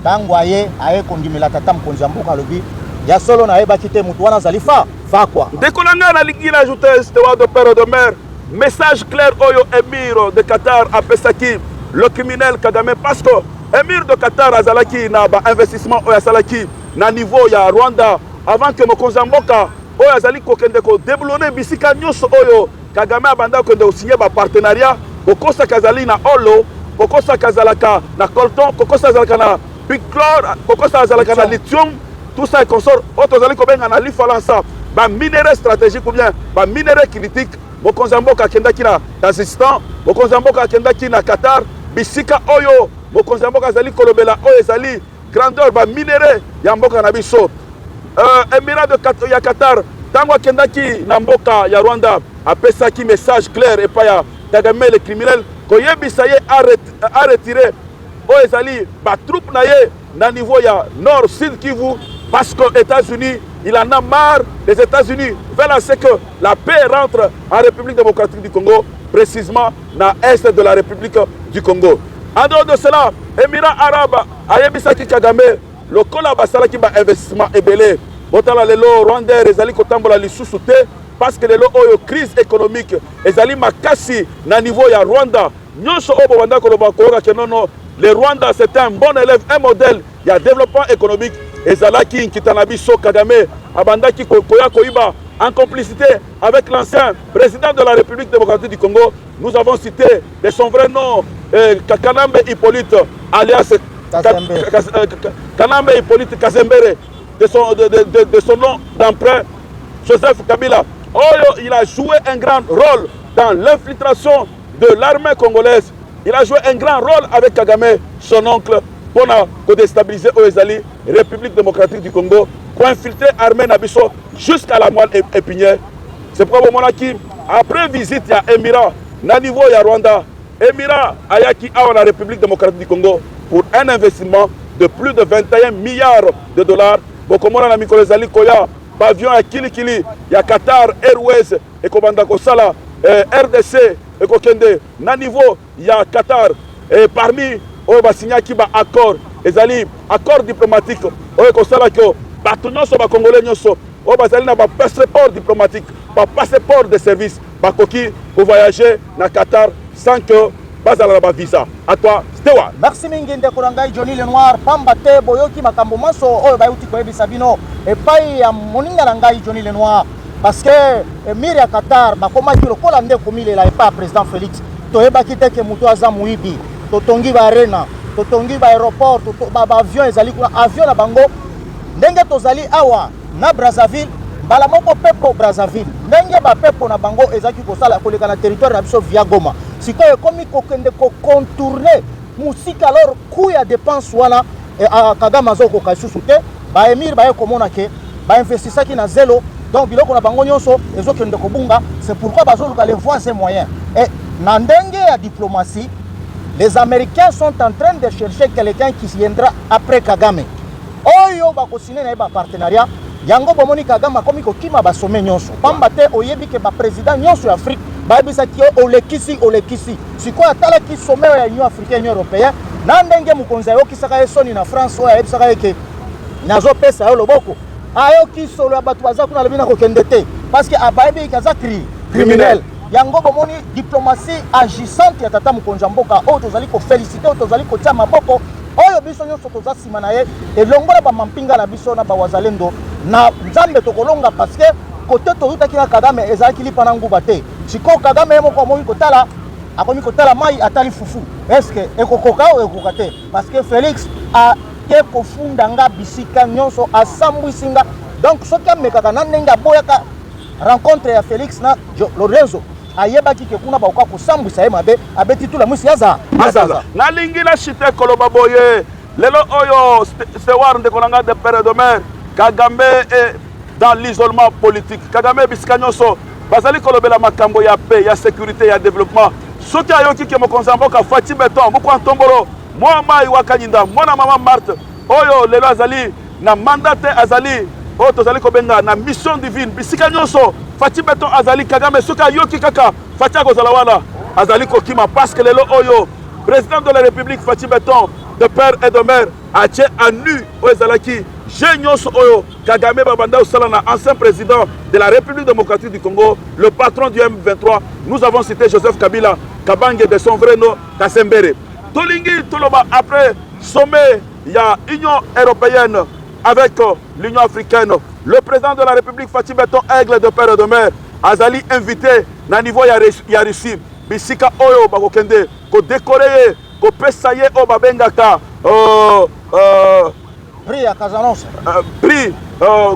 tango aye kondimela tata Mokonzamboka lobi ya solo na yeba kite mutu wana zalifa fa quoi. Dekolanga na lingila ajouter Steward de Père et de Mère, message clair Oyo Emir de Qatar a pesaki le criminel Kagame, parce que Emir de Qatar azalaki na ba investissement Oyo asalaki na niveau ya Rwanda avant que Mokonzamboka Oyo azali kokende ko déboulonner bisika nyonso Oyo Kagame abanda ko signer ba partenariat kokosa kazali na olo kokosa kazalaka na colton kokosa kazalaka na bichlore kokosa kazalaka na lithium, tout ça est consort otozali ko benga na lifalansa ba minerais stratégique ou bien ba minerais critique. Mokonzamboka kendaki na Kazakhstan, Mokonzamboka kendaki na Qatar, bisika Oyo Mokonzamboka azali kolobela Oyo ezali grandeur ba minerais ya mboka na biso. Emirat ya Qatar tango kendaki na mboka ya Rwanda apesaki message clair et pas ya Kagame le criminel koyebisa ye a retiré Oyo ezali ba troupe na ye na niveau ya Nord Sud Kivu, parce que États-Unis il en a marre des États-Unis veulent assez que la paix rentre en République démocratique du Congo, précisément dans l'est de la République du Congo. En dehors de cela, Émirats arabes ayebisaki Kagame lokola basalaki ba investissement ebele botala lelo Rwanda ezali kotambola lisusu te, parce que lelo oyo crise économique ezali makasi na niveau ya Rwanda nyonso obo banda koloba koyoka ke non, le Rwanda c'est un bon élève, un modèle, il y a développement économique. Ezalaki Nkitanabiso Kagame abandaki koya koiba en complicité avec l'ancien président de la République démocratique du Congo. Nous avons cité de son vrai nom Kanambe Hippolyte alias Kanambe Hippolyte Kazembere, de son nom d'emprunt Joseph Kabila. Oyo, il a joué un grand rôle dans l'infiltration de l'armée congolaise. Il a joué un grand rôle avec Kagame, son oncle, pour déstabiliser Oezali, République démocratique du Congo, pour infiltrer l'armée Nabiso jusqu'à la moelle épinière. C'est probablement qui, après visite à Émirat, na niveau ya Rwanda, Émirat Ayaki a la République démocratique du Congo, pour un investissement de plus de 21 milliards de dollars. Bokomona na mikolo ezali koya avion à Kilikili, il y a Qatar Airways et Kobanda Kosala, RDC et Kokende. Na niveau, il y a Qatar et parmi eux va signer qui va accord, ezali accord diplomatique. Eux Kosala que batonyo so ba Congolais nyoso, eux bazali na ba passeport diplomatique, ba passeport de service, ba koki pour voyager na Qatar sans que bazala ba visa. À toi, Stewa. Merci mingi ndeko na ngai Johnny Lenoir pamba te boyoki makambo maso oyo bayuti koyebisa bino epai ya moninga na ngai Johnny Lenoir parce que emir ya Qatar bakomaki lokola nde komilela epai ya président Félix toyebaki te ke mutu aza muibi totongi ba arena totongi ba aéroport ba avion ezali kuna avion na bango ndenge tozali awa na Brazzaville bala moko pepo Brazzaville ndenge ba pepo na bango ezaki kosala koleka na territoire na biso via Goma sikoyo komi kokende ko contourner musika alors kuya dépense wana Kagame azoko kasusu te ba emir ba komona ke ba investissaki na zéro donc biloko na bango nyonso ezokende kobunga c'est pourquoi bazoluka les voies et moyens et na ndenge ya diplomatie les Américains sont en train de chercher quelqu'un qui viendra après Kagame oyo ba kosine na ba partenariat yango bomoni Kagame komi kokima ba sommet nyonso pamba te oyebi ke ba président nyonso ya Afrique babisa ki olekisi sikoyo atala ki sommet ya Union africaine Union européenne na ndenge mukonzi ayokisaka ye soni na France oyo ayebisaka ye ke nazopesa yo loboko ayoki solo ya bato baza kuna lobi na kokende te parce que abayebi kaza criminel yango bomoni diplomatie agissante ya tata mukonzi mboka oyo tozali koféliciter oyo tozali kotia maboko oyo biso nyonso toza nsima na ye elongola bamampinga na biso na bawazalendo na nzambe tokolonga parce que kote tozutaki na Kagame ezalaki lipa na nguba te sikoyo Kagame ye moko akomi kotala mai atali fufu eske ekokoka o ekoka te parce que Félix ake kofunda nga bisika nyonso asambwisi nga donc soki amekaka na ndenge aboyaka rencontre ya Félix na Lorenzo ayebaki ke kuna bakoka kosambwisa ye mabe abeti tula mwisi yaza nalingi na chite koloba boye lelo oyo Stewart ndeko na nga de père de mère Kagame est dans l'isolement politique. Kagame bisika nyonso bazali kolobela makambo ya paix, ya sécurité, ya développement. Soki ayoki ke mokonza mboka Fati Beton, Mukwa Ntombolo, mwa mai wa Kanyinda, mwana mama Marthe, oyo lelo azali na mandate azali oyo tozali kobenga na mission divine. Bisika nyonso Fati Beton azali Kagame soki ayoki kaka Fati akozala wana azali kokima parce que lelo oyo président de la République Fati Beton de père et de mère a tient à nu oyo ezalaki Génios Oyo, Kagame Babanda Osalana, ancien président de la République démocratique du Congo, le patron du M23. Nous avons cité Joseph Kabila, Kabange de son vrai nom, Kassembere. Tolingi, Toloba, après sommet, il y a Union européenne avec l'Union africaine. Le président de la République, Fatih Beton, aigle de père et de mère, Azali invité, na niveau ya Russie, Bisika Oyo, Bakokende, ko décoré, ko pesaye o babengaka, prix à Casanos. Prix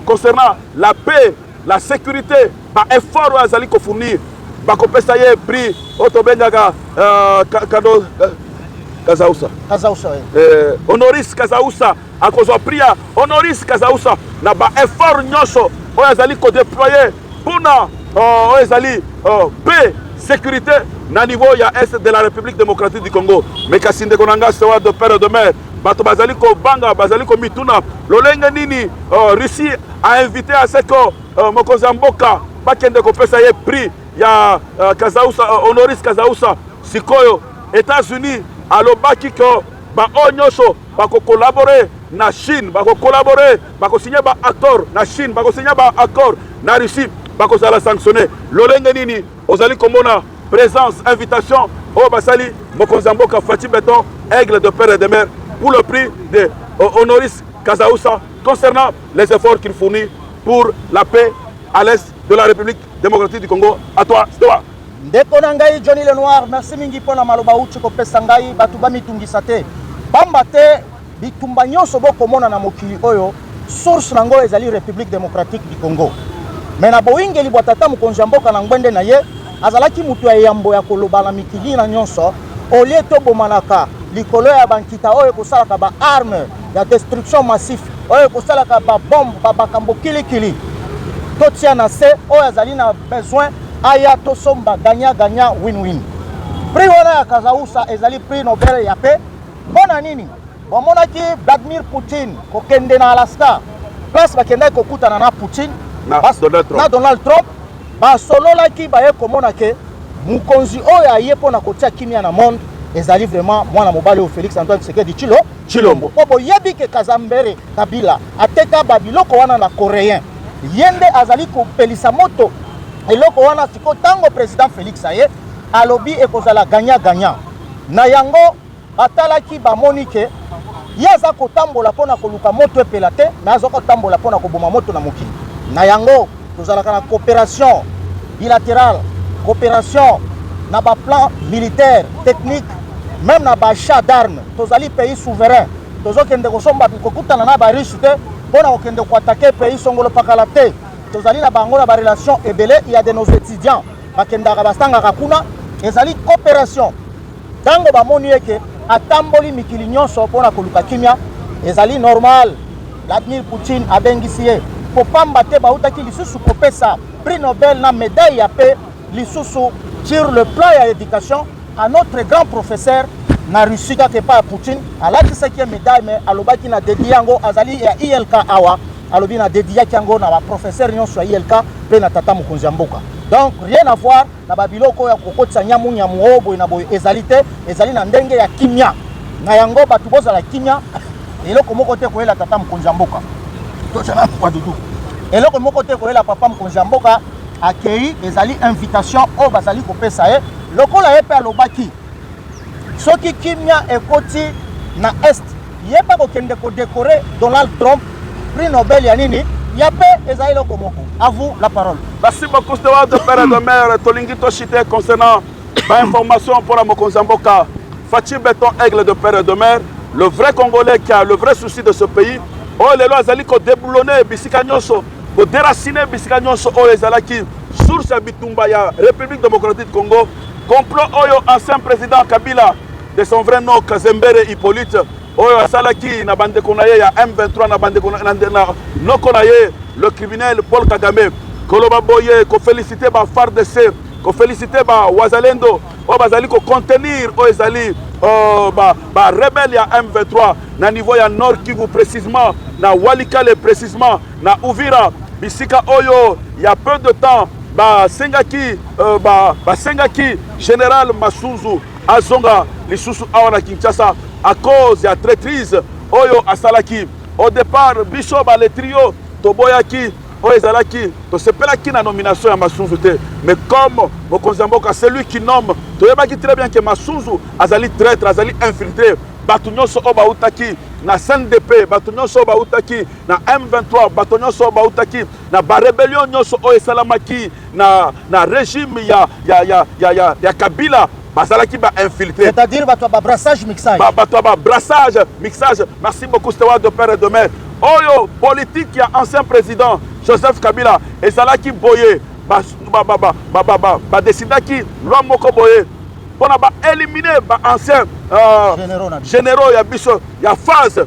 concernant la paix, la sécurité, par effort azali ko fournir, bako pesaye prix otobengaga kado Kazausa. Kazausa. Honoris Kazausa, à cause de prix Honoris Kazausa, na ba effort nyonso o azali ko déployer pour na o azali paix, sécurité na niveau ya est de la République démocratique du Congo. Mais kasinde konanga sewa de père de mère. Bato bazali ko banga bazali ko mituna lolenge nini Russie a invité à ce que mokonza mboka bakende ko pesa ye prix ya Kazausa Honoris Kazausa sikoyo États-Unis alobaki ko ba onyoso bako collaborer na Chine bako collaborer bako signer ba accord na Chine bako signer ba accord na Russie bako sala sanctionner lolenge nini ozali komona présence invitation au basali mokonza mboka Fati Beton aigle de père et de mère pour le prix de Honoris Kazausa concernant les efforts qu'il fournit pour la paix à l'est de la République démocratique du Congo. À toi, Stewa. Ndeko na ngai Johnny Lenoir, merci mingi pona maloba uchi ko pesa ngai batu ba mitungisa te. Pamba te bitumba nyonso bokomona na mokili oyo source nango ezali République démocratique du Congo. Mais na boingeli bwatata mukonzi mboka na ngwende na ye azalaki mutu ya yambo ya koloba na mikili na nyonso olie to bomanaka likolo ya bankita oyo kosalaka ba arme ya destruction massif oyo kosalaka ba bombe ba bakambo kilikili totia na se oyo azali na besoin aya tosomba gagnant win-win. Prix wana ya Kazausa ezali prix Nobel ya paix. Bona nini bamonaki Vladimir Poutine kokende na Alaska place bakendaki kokutana na Poutine na Donald Trump basololaki baye komona ke mokonzi oyo aye mpona kotia kimia na monde ezali vraiment mwana mobali oyo Félix Antoine Tshisekedi Tshilombo po boyebi ke Kazambere Kabila ateka babiloko wana na coréen yende azali kopelisa moto eloko wana siko tango président Félix aye alobi ekozala gagnant na yango batalaki bamoni ke ye aza kotambola mpona koluka moto epela te me aza kotambola mpona koboma moto na mokili na yango tozalaka na coopération bilatérale coopération na baplan militaire technique même na bachat d'armes tozali pays souverain tozokende kosomba kokutana na barusse te mpona kokende koatake pays songolo pakala te tozali na bango na barelation ebele ya de nos étudiants bakendaka bastangaka kuna ezali coopération ntango bamoni eke atamboli mikili nyonso mpona koluka kimia ezali normal Vladimir Poutine abengisi ye popamba te bautaki lisusu kopesa prix Nobel na médaille ya paix lisusu sur le plan ya éducation à notre grand professeur na Russie kake pa Poutine alatisaki médaille mais alobaki na dédié yango azali ya ILK awa alobi na dédié yango na ba professeur nyonso ya ILK pe na tata mokonzi ya mboka. Donc rien à voir na babiloko ya kokotisa nyamu boy na boy ezali te ezali na ndenge ya kimia na yango batu bozala kimia eloko moko te koyela tata mokonzi ya mboka to jana kwa dudu eloko moko te koyela papa mokonzi ya mboka akei ezali invitation o bazali kopesa ye lokola ye pe alobaki soki kimia ekoti na est ye pa kokende kodécorer Donald Trump prix Nobel ya nini ya pe ezali loko moko. À vous la parole. Merci beaucoup de père et de mère tolingi to chité concernant information pour la mokonzi ya mboka Fachi Beton Aigle de père et de mère, le vrai Congolais qui a le vrai souci de ce pays. Oh les lois azali ko déboulonner bisika nyonso ko déraciner bisika nyonso oh ezalaki source ya bitumba ya République démocratique du Congo. Complot oyo ancien président Kabila de son vrai nom Kazembere Hippolyte oyo asalaki na bande konaye ya M23 na bande konaye na nokonaye le criminel Paul Kagame koloba boye ko féliciter ba FARDC ko féliciter ba Wazalendo o bazali ko contenir o ezali ba rebelle ya M23 na niveau ya Nord Kivu précisément na Walikale précisément na Uvira bisika oyo il y a peu de temps sengaki général Masunzu azonga lisusu awana Kinshasa à cause de la traîtrise oyo asalaki au départ biso le trio toboyaki oyo ezalaki tosepelaki na nomination ya Masunzu te mais comme mokonzi ya mboka c'est lui qui nomme toyebaki très bien que Masunzu azali traître azali infiltré bato nyonso oyo bautaki na CNDP bato nyonso oyo bautaki na M23 bato nyonso oyo bautaki na barébellion nyonso oyo esalamaki na régime ya Kabila bazalaki ba infiltré. C'est-à-dire bato ba brassage mixage. Bato ba brassage mixage. Merci beaucoup Stewart de père et de mère. Oyo politique ya ancien président Joseph Kabila ezalaki boye ba décidaki loi moko boye pona ba éliminer ba ancien généraux ya biso ya phase.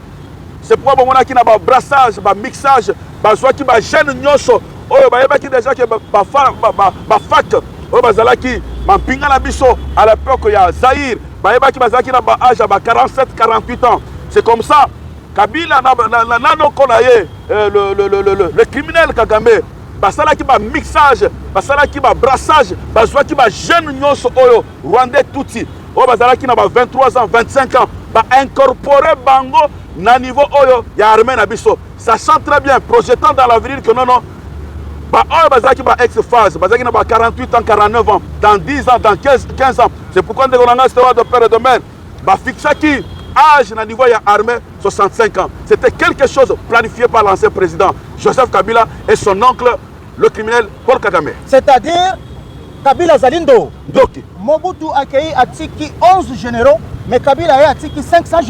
C'est pourquoi bomona ki na ba brassage ba mixage ba zwaki ba jeune nyonso oyo ba yebaki déjà que ba fac oyo bazalaki mampinga na biso à l'époque ya Zaïre bayebaki bazalaki na ba âge ba 47-48 ans. C'est comme ça Kabila le criminel Kagame basalaki ba mixage basalaki ba brassage bazwaki ba jeune nyonso oyo Rwandais Tutsi oyo bazalaki na ba 23 ans 25 ans ba incorporer bango na niveau oyo ya armée na biso sachant très bien projetant dans l'avenir que non bazaki ba ex-phase bazaki na ba 48 ans 49 ans dans 10 ans dans 15 ans. C'est pourquoi nous avons de père et de mère ba fixaki âge na niveau ya armée 65 ans. C'était quelque chose planifié par l'ancien président Joseph Kabila et son oncle le criminel Paul Kagame. C'est-à-dire Kabila Zalindo Doki Mobutu akei atiki 11 généraux mais Kabila a atiki 500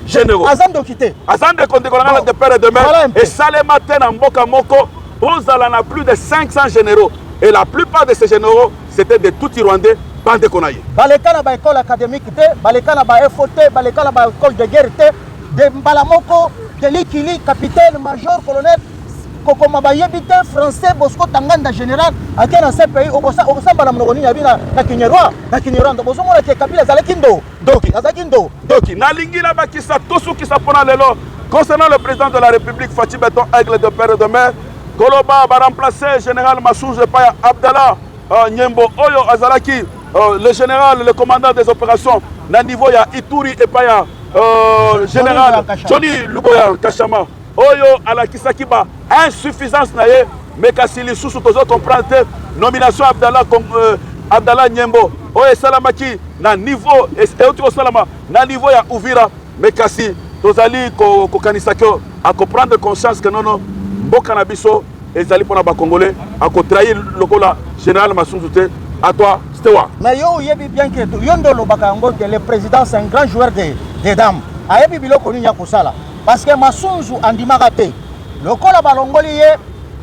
généraux. Azando quitté. Azando kondekolanga de père et de mère et salema tena mboka moko Ozala na plus de 500 généraux et la plupart de ces généraux c'était des tout Rwandais bande konaye. Baleka na ba école académique te, baleka na ba FOT, baleka na ba école de guerre te, de mbalamoko, de likili, capitaine, major, colonel, kokoma bayebi te français Bosco Tanganda général ake na ce pays okosamba na monoko nini yabi na Kinyarwanda ndo bozomona ke Kabila azalaki doki nalingi na bakisa tosukisa mpona lelo concernant le président de la République Fathi Beton Aigle de Père et de Mère koloba remplacer général Massouz Epaya Abdallah Nyembo oyo azalaki le général le commandant des opérations na niveau ya Ituri Epaya général Johnny Luboya Kachama oyo alakisaki ba insuffisance na ye mais kasi lisusu tozo comprendre nomination Abdallah Nyembo oyo esalamaki na niveau euti kosalama na niveau ya Uvira mais kasi tozali kokanisaki a comprendre conscience que nono mboka na biso ezali mpona bakongolais akotrahir lokola général Massouz te à toi Stewa. Mais yo yebi bien que yo ndo lobaka yango que le président c'est un grand joueur de dames ayebi biloko nini ya kosala parce que Massouz andimaka te lokola balongoli ye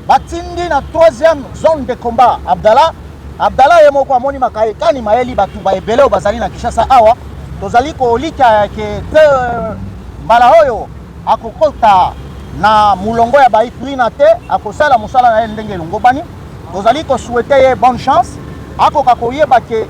batindi na 3e zone de combat Abdallah ye moko amoni makayekani mayeli batu baebele oyo bazali na Kinshasa awa tozali kolika ke te mbala oyo akokota na mulongo ya baituri na te akosala mosala na ye ndenge elongobani tozali kosouhaite ye bonne chance akoka koyeba ke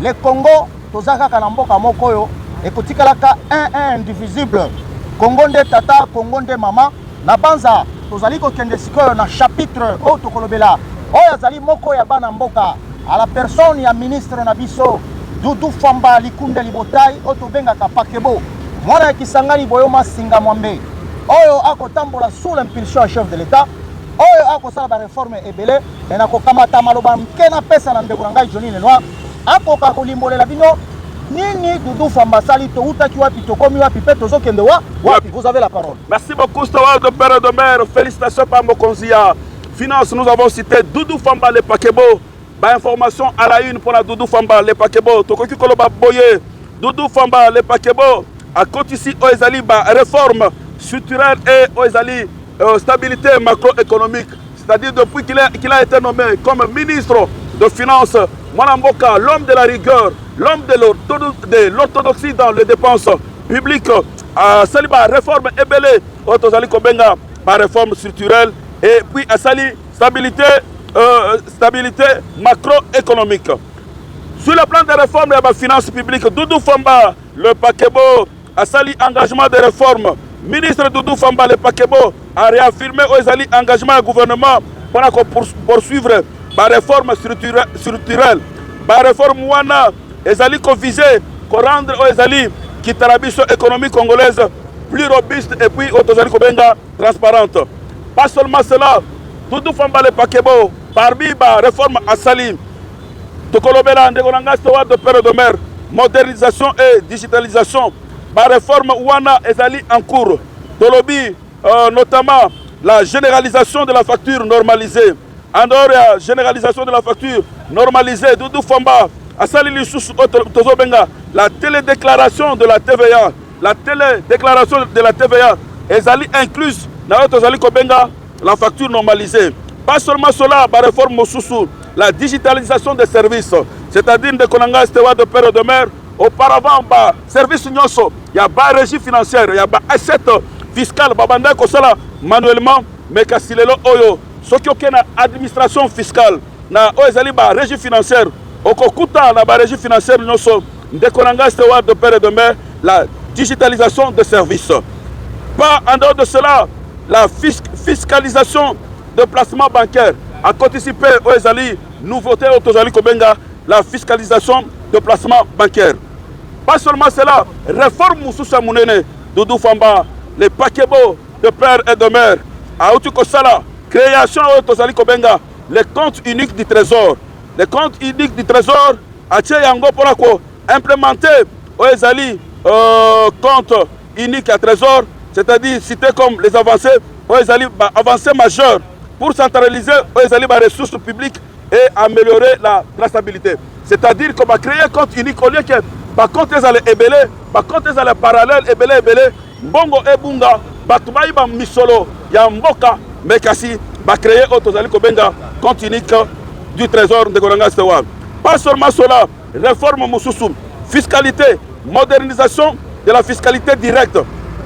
le Congo toza kaka na mboka moko oyo ekotikalaka un indivisible Congo nde tata Congo nde mama na banza tozali kokende sikoyo na chapitre oyo tokolobela oyo azali moko ya bana mboka à la personne ya ministre na biso Doudou Famba Likunde Libotai oyo tobengaka Pakebo mwana ya Kisangani Boyoma Singa Mwambe oyo akotambola sous l'impulsion ya chef de l'État oyo akosala bareforme ebele ena kokamata maloba mke na pesa na ndeko na ngai Johnny Lenoir akoka kolimbolela bino nini Doudou Famba sali toutaki wapi tokomi wapi pe tozokende wapi. Vous avez la parole. Merci beaucoup Stewa de Père et de Mère. Félicitations par Mokonzia Finance. Nous avons cité Doudou Famba le Pakebo. Information à la une pour la Doudou Famba le Pakebo. Tokoki Koloba Boye Doudou Famba le Pakebo à côté ici Oezali réforme structurelle et Oezali stabilité macroéconomique. C'est-à-dire depuis qu'il a été nommé comme ministre de Finances, Mwanamboka, l'homme de la rigueur, l'homme de l'orthodoxie dans les dépenses publiques, Saliba réforme Ebele, Otozali Kobenga, par réforme structurelle, et puis à Sali stabilité macroéconomique. Sur le plan des réformes et des finances publiques, Doudou Famba, le Pakebo, a sali engagement de réforme. Ministre Doudou Famba, le Pakebo, a réaffirmé Oezali engagement du gouvernement pour poursuivre la réforme structurelle. La réforme Wana, Ezali ko visé, ko rendre Oezali qui tarabiso économie congolaise plus robuste et puis Otozali Kobenga transparente. Pas seulement cela, Doudou Famba, le Pakebo, parmi la réforme à Sali, Tokolobela Ndegonanga Stewa de Père et de Mère, modernisation et digitalisation. La réforme Ouana Ezali en cours. Tolobi, notamment la généralisation de la facture normalisée. En dehors de la généralisation de la facture normalisée, Doudou Famba, Asali Lissous Tozobenga, la télédéclaration de la TVA. La télédéclaration de la TVA, Ezali incluse dans Tozali Kobenga, la facture normalisée. Pas seulement cela, la réforme Mosusu, la digitalisation des services, c'est-à-dire de Konanga Stewa de Père et de Mère. Auparavant, service Nyoso, il y a une régie financière, il y a une asset fiscale, babanda kosala manuellement, mais kasilelo oyo, ce qui est une administration fiscale, na oezali ba régie financière, okokuta na ba régie financière Nyoso, de Konanga Stewa de Père et de Mère, la digitalisation des services. Pas en dehors de cela, la fiscalisation de placement bancaire. À participer oezali, nouveauté Otozali Kobenga, la fiscalisation de placement bancaire. Pas seulement cela, réforme Moussoussa Mounene, Doudou Famba, les Pakebo de Père et de Mère, Aoutou Kosala, création Otozali Kobenga, les comptes uniques du trésor. Les comptes uniques du trésor, Ache Yango Polako, implémenter Oezali compte unique à trésor, c'est-à-dire cité comme les avancées, Oezali avancées majeures pour centraliser Oezali les ressources publiques et améliorer la traçabilité. C'est-à-dire qu'on va créer un compte unique au lieu que par contre ils allaient ébélé, par contre ils allaient parallèle, ébélé, bongo et bunga, batumaï ba misolo, yamboka, mekasi, va créer Otozali Kobenga, compte unique du trésor de Goranga Stewa. Pas seulement cela, réforme Moussousou, fiscalité, modernisation de la fiscalité directe,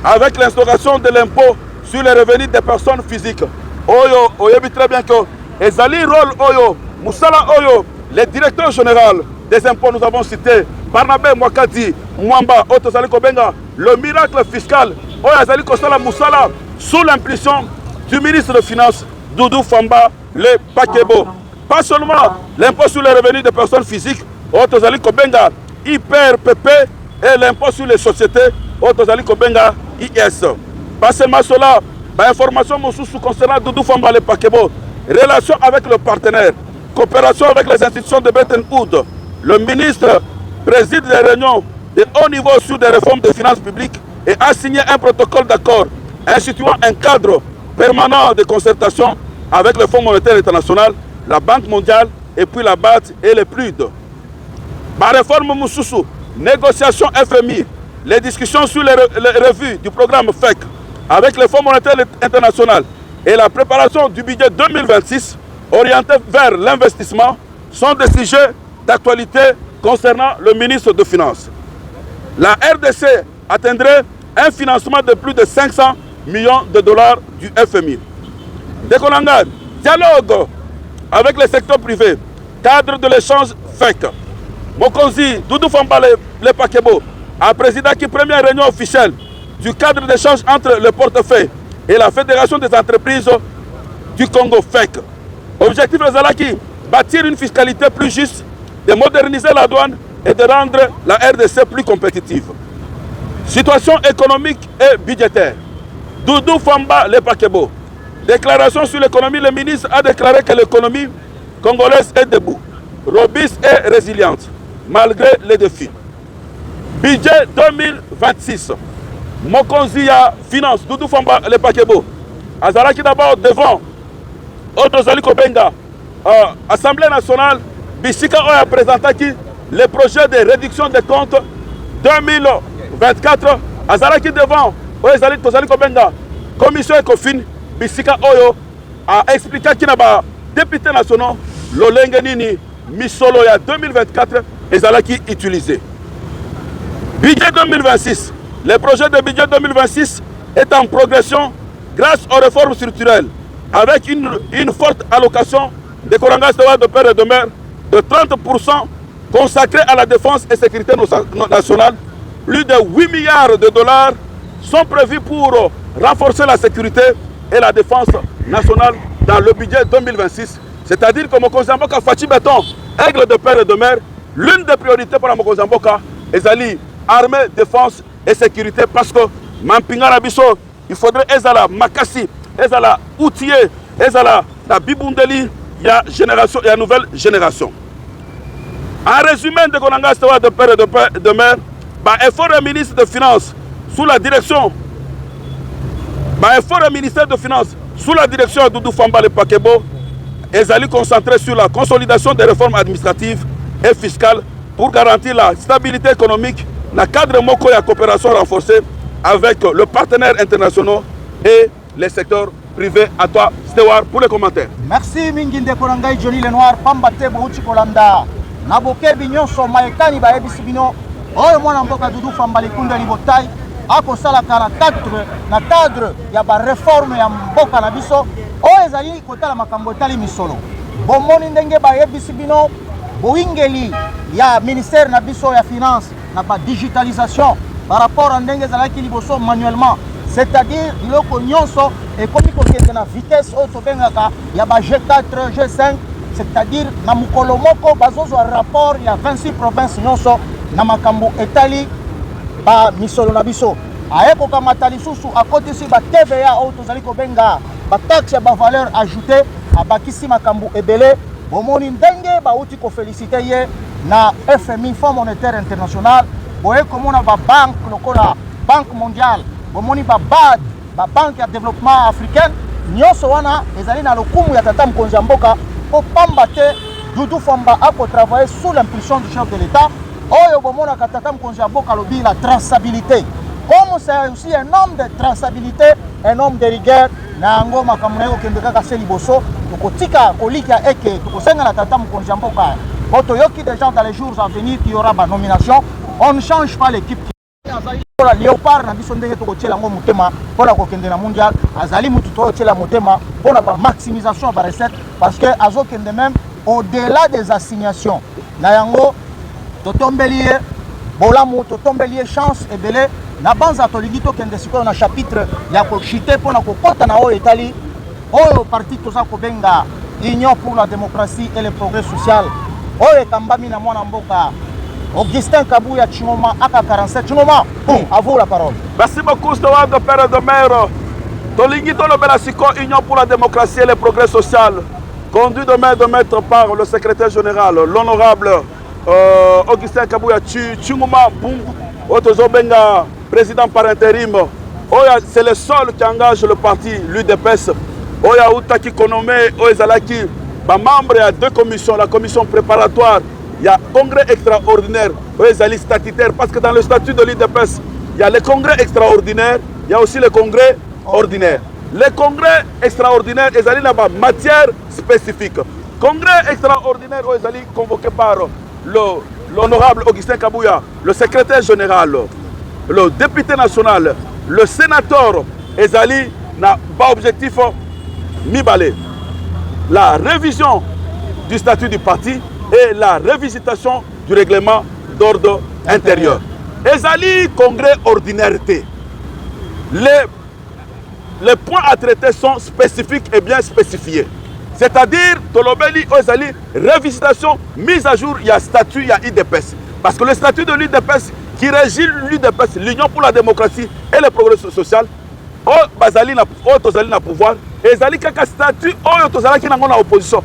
avec l'instauration de l'impôt sur les revenus des personnes physiques. oyo oyebi très bien que ezali rôle oyo musala oyo le directeur général des impôts nous avons cité Barnabé Mwakadi Mwamba oyo tozali kobenga le miracle fiscal oyo azali kosala musala sous l'impulsion du ministre des Finances Doudou Famba le Pakebo. Pas seulement l'impôt sur les revenus des personnes physiques oyo tozali kobenga IPRPP et l'impôt sur les sociétés oyo tozali kobenga IS. Pas seulement cela, information concernant Doudou Famba le Pakebo, relation avec le partenaire, coopération avec les institutions de Bretton Woods. Le ministre préside des réunions de haut niveau sur des réformes des finances publiques et a signé un protocole d'accord instituant un cadre permanent de concertation avec le Fonds monétaire international, la Banque mondiale et puis la BAD et les PLUD. Ma réforme Moussoussou, négociation FMI, les discussions sur les revues du programme FEC avec le Fonds monétaire international et la préparation du budget 2026 orienté vers l'investissement sont des sujets d'actualité concernant le ministre des Finances. La RDC atteindrait un financement de plus de 500 millions de dollars du FMI. Décolangade, dialogue avec le secteur privé, cadre de l'échange FEC. Mokonzi Doudou Famba le Pakebo a présidé la première réunion officielle du cadre d'échange entre le portefeuille et la Fédération des entreprises du Congo FEC. Objectif Rezalaki, bâtir une fiscalité plus juste, de moderniser la douane et de rendre la RDC plus compétitive. Situation économique et budgétaire. Doudou Famba le Pakebo. Déclaration sur l'économie, le ministre a déclaré que l'économie congolaise est debout, robuste et résiliente, malgré les défis. Budget 2026. Mokonzia Finance, Doudou Famba le Pakebo. Azalaki d'abord devant Otozali Kobenga, Assemblée nationale, Bissika a présenté le projet de réduction des comptes 2024. Azalaki devant Otozali Kobenga, Commission Ecofin, Bissika Oyo a expliqué qu'il y a des députés nationaux, l'Olengenini, Misolo ya 2024, Ezalaki utilisé. Budget 2026. Le projet de budget 2026 est en progression grâce aux réformes structurelles, avec une forte allocation des Korangas de père et de mère de 30% consacrés à la défense et sécurité nationale. Plus de 8 milliards de dollars sont prévus pour renforcer la sécurité et la défense nationale dans le budget 2026. C'est-à-dire que Mokonzamboka Fachi Béton, aigle de père et de mère, l'une des priorités pour la Mokonzamboka est d'aller armée, défense et sécurité, parce que Mampinga Nabiso, il faudrait Ezala Makasi, Ezala outillé, Ezala la Bibundeli, il y a génération, il y a nouvelle génération. En résumé de Konanga Stewa de père et de mère, effort du ministre des Finances sous la direction, effort du ministère des Finances sous la direction de Doudou Famba le Pakebo, Ezali concentré sur la consolidation des réformes administratives et fiscales pour garantir la stabilité économique, le cadre Moko et la coopération renforcée avec le partenaire international et les secteurs privés. À toi, Stewart, pour les commentaires. Merci Minginde Korangai Johnny Lenoir, Pambate Bouchi Kolanda. Naboke Bignon, Somaekani, Baebi Sibino, Oyo Mwana Mboka Doudou Famba Likunda Libotai, Ako Salaka na cadre, ya ba réforme ya Mboka Nabiso, Oyo Ezali Kotala Makambo Tali Misolo. Bomoni Ndenge Baebi Sibino, Boingeli, ya ministère Nabiso ya finance, na ba digitalisation par rapport à Ndenge Zalaki Liboso manuellement. C'est-à-dire, il y a et comme il y a une vitesse, il y a G4, G5, c'est-à-dire, dans Mukolomoko, il y a un rapport, il y a 26 provinces, dans Makambo, Etali, Misolo Nabiso. Aeko Kamatali Soussou, à côté de la TVA, la taxe, la valeur ajoutée, à Bakisi Makambo Ebele, Bomoni Ndenge, Bauti ko félicité na FMI, Fonds monétaire international, Boye comme on a banque, Banque mondiale. Bomoni ba BAD, ba Banque ya développement africaine, nyonso wana ezali na lokumu ya tata Mokonzi ya mboka po pambate Doudou Famba a travailler sous l'impulsion du chef de l'État. Oyo bomona ka tata Mokonzi ya mboka lobi la traçabilité. Comme c'est aussi un homme de traçabilité, un homme de rigueur, na ngo makamuna yo kembeka ka seli boso, tokotika kolika eke tokosenga na tata Mokonzi ya mboka. Boto yoki déjà dans les jours à venir qu'il y aura ba nomination, on ne change pas l'équipe. la léopard na biso ndenge tokotiela ngo motema mpona kokende na mondial azali mutu tokotiela motema mpona ba maximisation ya ba recette parce que azokende même au-delà des assignations na yango totombeli ye bolamu totombeli ye chance ebele na banza tolingi tokende sikoyo na chapitre ya kochite mpona kokota na oyo etali oyo parti toza kobenga Union pour la démocratie et le progrès social oyo ekambami na mwana mboka Augustin Kabouya Chingoma AK47. Chingoma, à vous la parole. Merci beaucoup, Steward de Père de Mère. Tolingi Tolobela Siko, Union pour la démocratie et le progrès social, conduit de main de maître par le secrétaire général, l'honorable Augustin Kabouya Chingoma, Otozobenga, président par intérim. C'est le seul qui engage le parti, l'UDPS. Oya Outaki Konome, Oezalaki, membre à deux commissions, la commission préparatoire. Il y a congrès extraordinaire, les statutaires, parce que dans le statut de l'UDPS, il y a les congrès extraordinaires, il y a aussi les congrès ordinaires. Les congrès extraordinaires, ils allaient là-bas, matière spécifique. Congrès extraordinaire, ils allaient convoqué par l'honorable Augustin Kabouya, le secrétaire général, le député national, le sénateur, ils allaient n'a pas objectif mi-balé. La révision du statut du parti et la révisitation du règlement d'ordre intérieur. Ezali congrès ordinaire. Les points à traiter sont spécifiques et bien spécifiés. C'est-à-dire, Tolobeli, Ezali, révisitation, mise à jour, il y a statut, il y a IDPS. Parce que le statut de l'UDPS qui régit l'UDPS, l'Union pour la démocratie et le progrès social, Bazali na pouvoir, Ezali kaka statut, Tozala qui n'a pas opposition.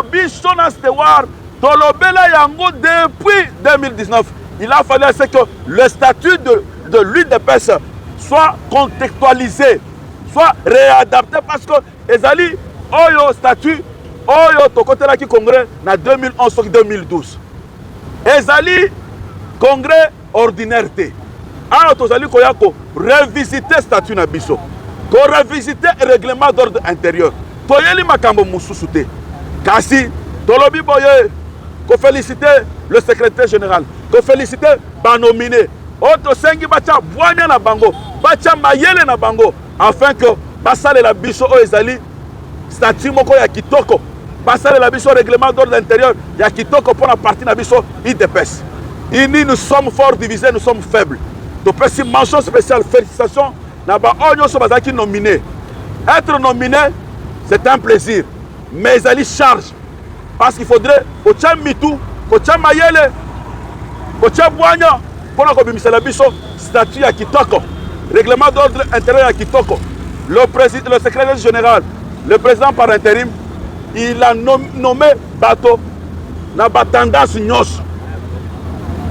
Bishona Steward, Tolobela Yango depuis 2019. Il a fallu que le statut de l'UDPS soit contextualisé, soit réadapté parce que Ezali, Oyo statut, Oyo Tokotela qui congrès en 2011-2012. Ezali congrès ordinaire. Alors Tozali Koyako revisiter statut na biso, ko revisiter règlement d'ordre intérieur. Toyeli makambo mususute. Kasi Tolobi Boye, qu'on félicite le secrétaire général, qu'on félicite le nominé. Autre sengi bacha boanya na bango, bacha mayele na bango, afin que basale la biso o ezali statut moko ya kitoko, basale la biso règlement d'ordre intérieur ya kitoko pour la partie na biso IDPS. Ini nous sommes fort divisés, nous sommes faibles. To pesi mention spéciale, félicitations na ba onyo so bazaki nominé. Être nominé, c'est un plaisir, mais ezali charge. Parce qu'il faudrait que tu aies mitou, que tu aies mayele, que tu aies boigna, pour que tu aies statut à Kitoko, règlement d'ordre intérieur à Kitoko. Le secrétaire général, le président par intérim, il a nommé Bato, na tendance Nyos,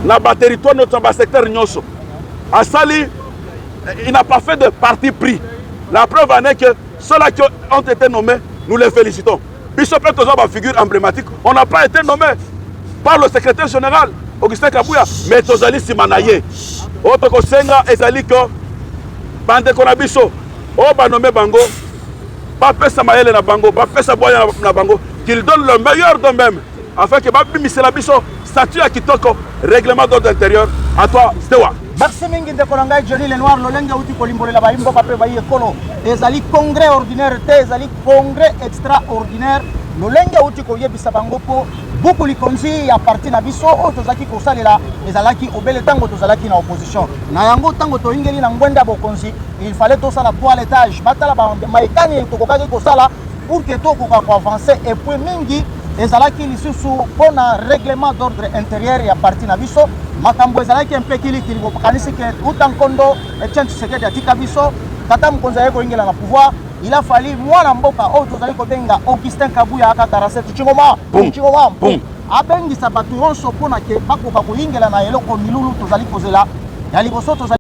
na territoire notre secteur Nyos. À Sali, il n'a pas fait de parti pris. La preuve en est que ceux-là qui ont été nommés, nous les félicitons. Bishop est figure emblématique. On n'a pas été nommé par le secrétaire général, Augustin Kabouya, mais Tozali Simanaye. Autre que Senga, Ezali Ko, Bande Konabiso, Oba nommé Bango, Pape Samael na Bango, Pape Saboya na Bango, qu'il donne le meilleur d'eux-mêmes, afin que Babi Miselabiso, statut à Kitoko, règlement d'ordre intérieur. À toi, Stewa. Merci mingi ndeko nangai Johnny Lenoir lolenge uti kolimbolela baimbo pape baye kolo ezali congrès ordinaire te ezali congrès extraordinaire lolenge uti koyebisa bango po beaucoup likonzi ya parti na biso o tozaki kosalela ezalaki obele tango tozalaki na opposition na yango tango toingeli na ngwenda bokonzi il fallait to sala toilettage batala ba maekani tokokaki kosala pour que tokoka ko avancer et puis mingi ezalaki lisusu pona règlement d'ordre intérieur ya parti na biso makambo ezalaki mpe kilikili bokanisi ke utankondo Etienne Tshisekedi atika biso tata mokonzi aye koingela na pouvoir il a fallu mwana mboka oyo tozali kobenga Augustin Kabouya AK47 Chingoma abengisa bato nyonso mpona ke bakoka koyingela na eloko milulu tozali kozela ya liboso tozali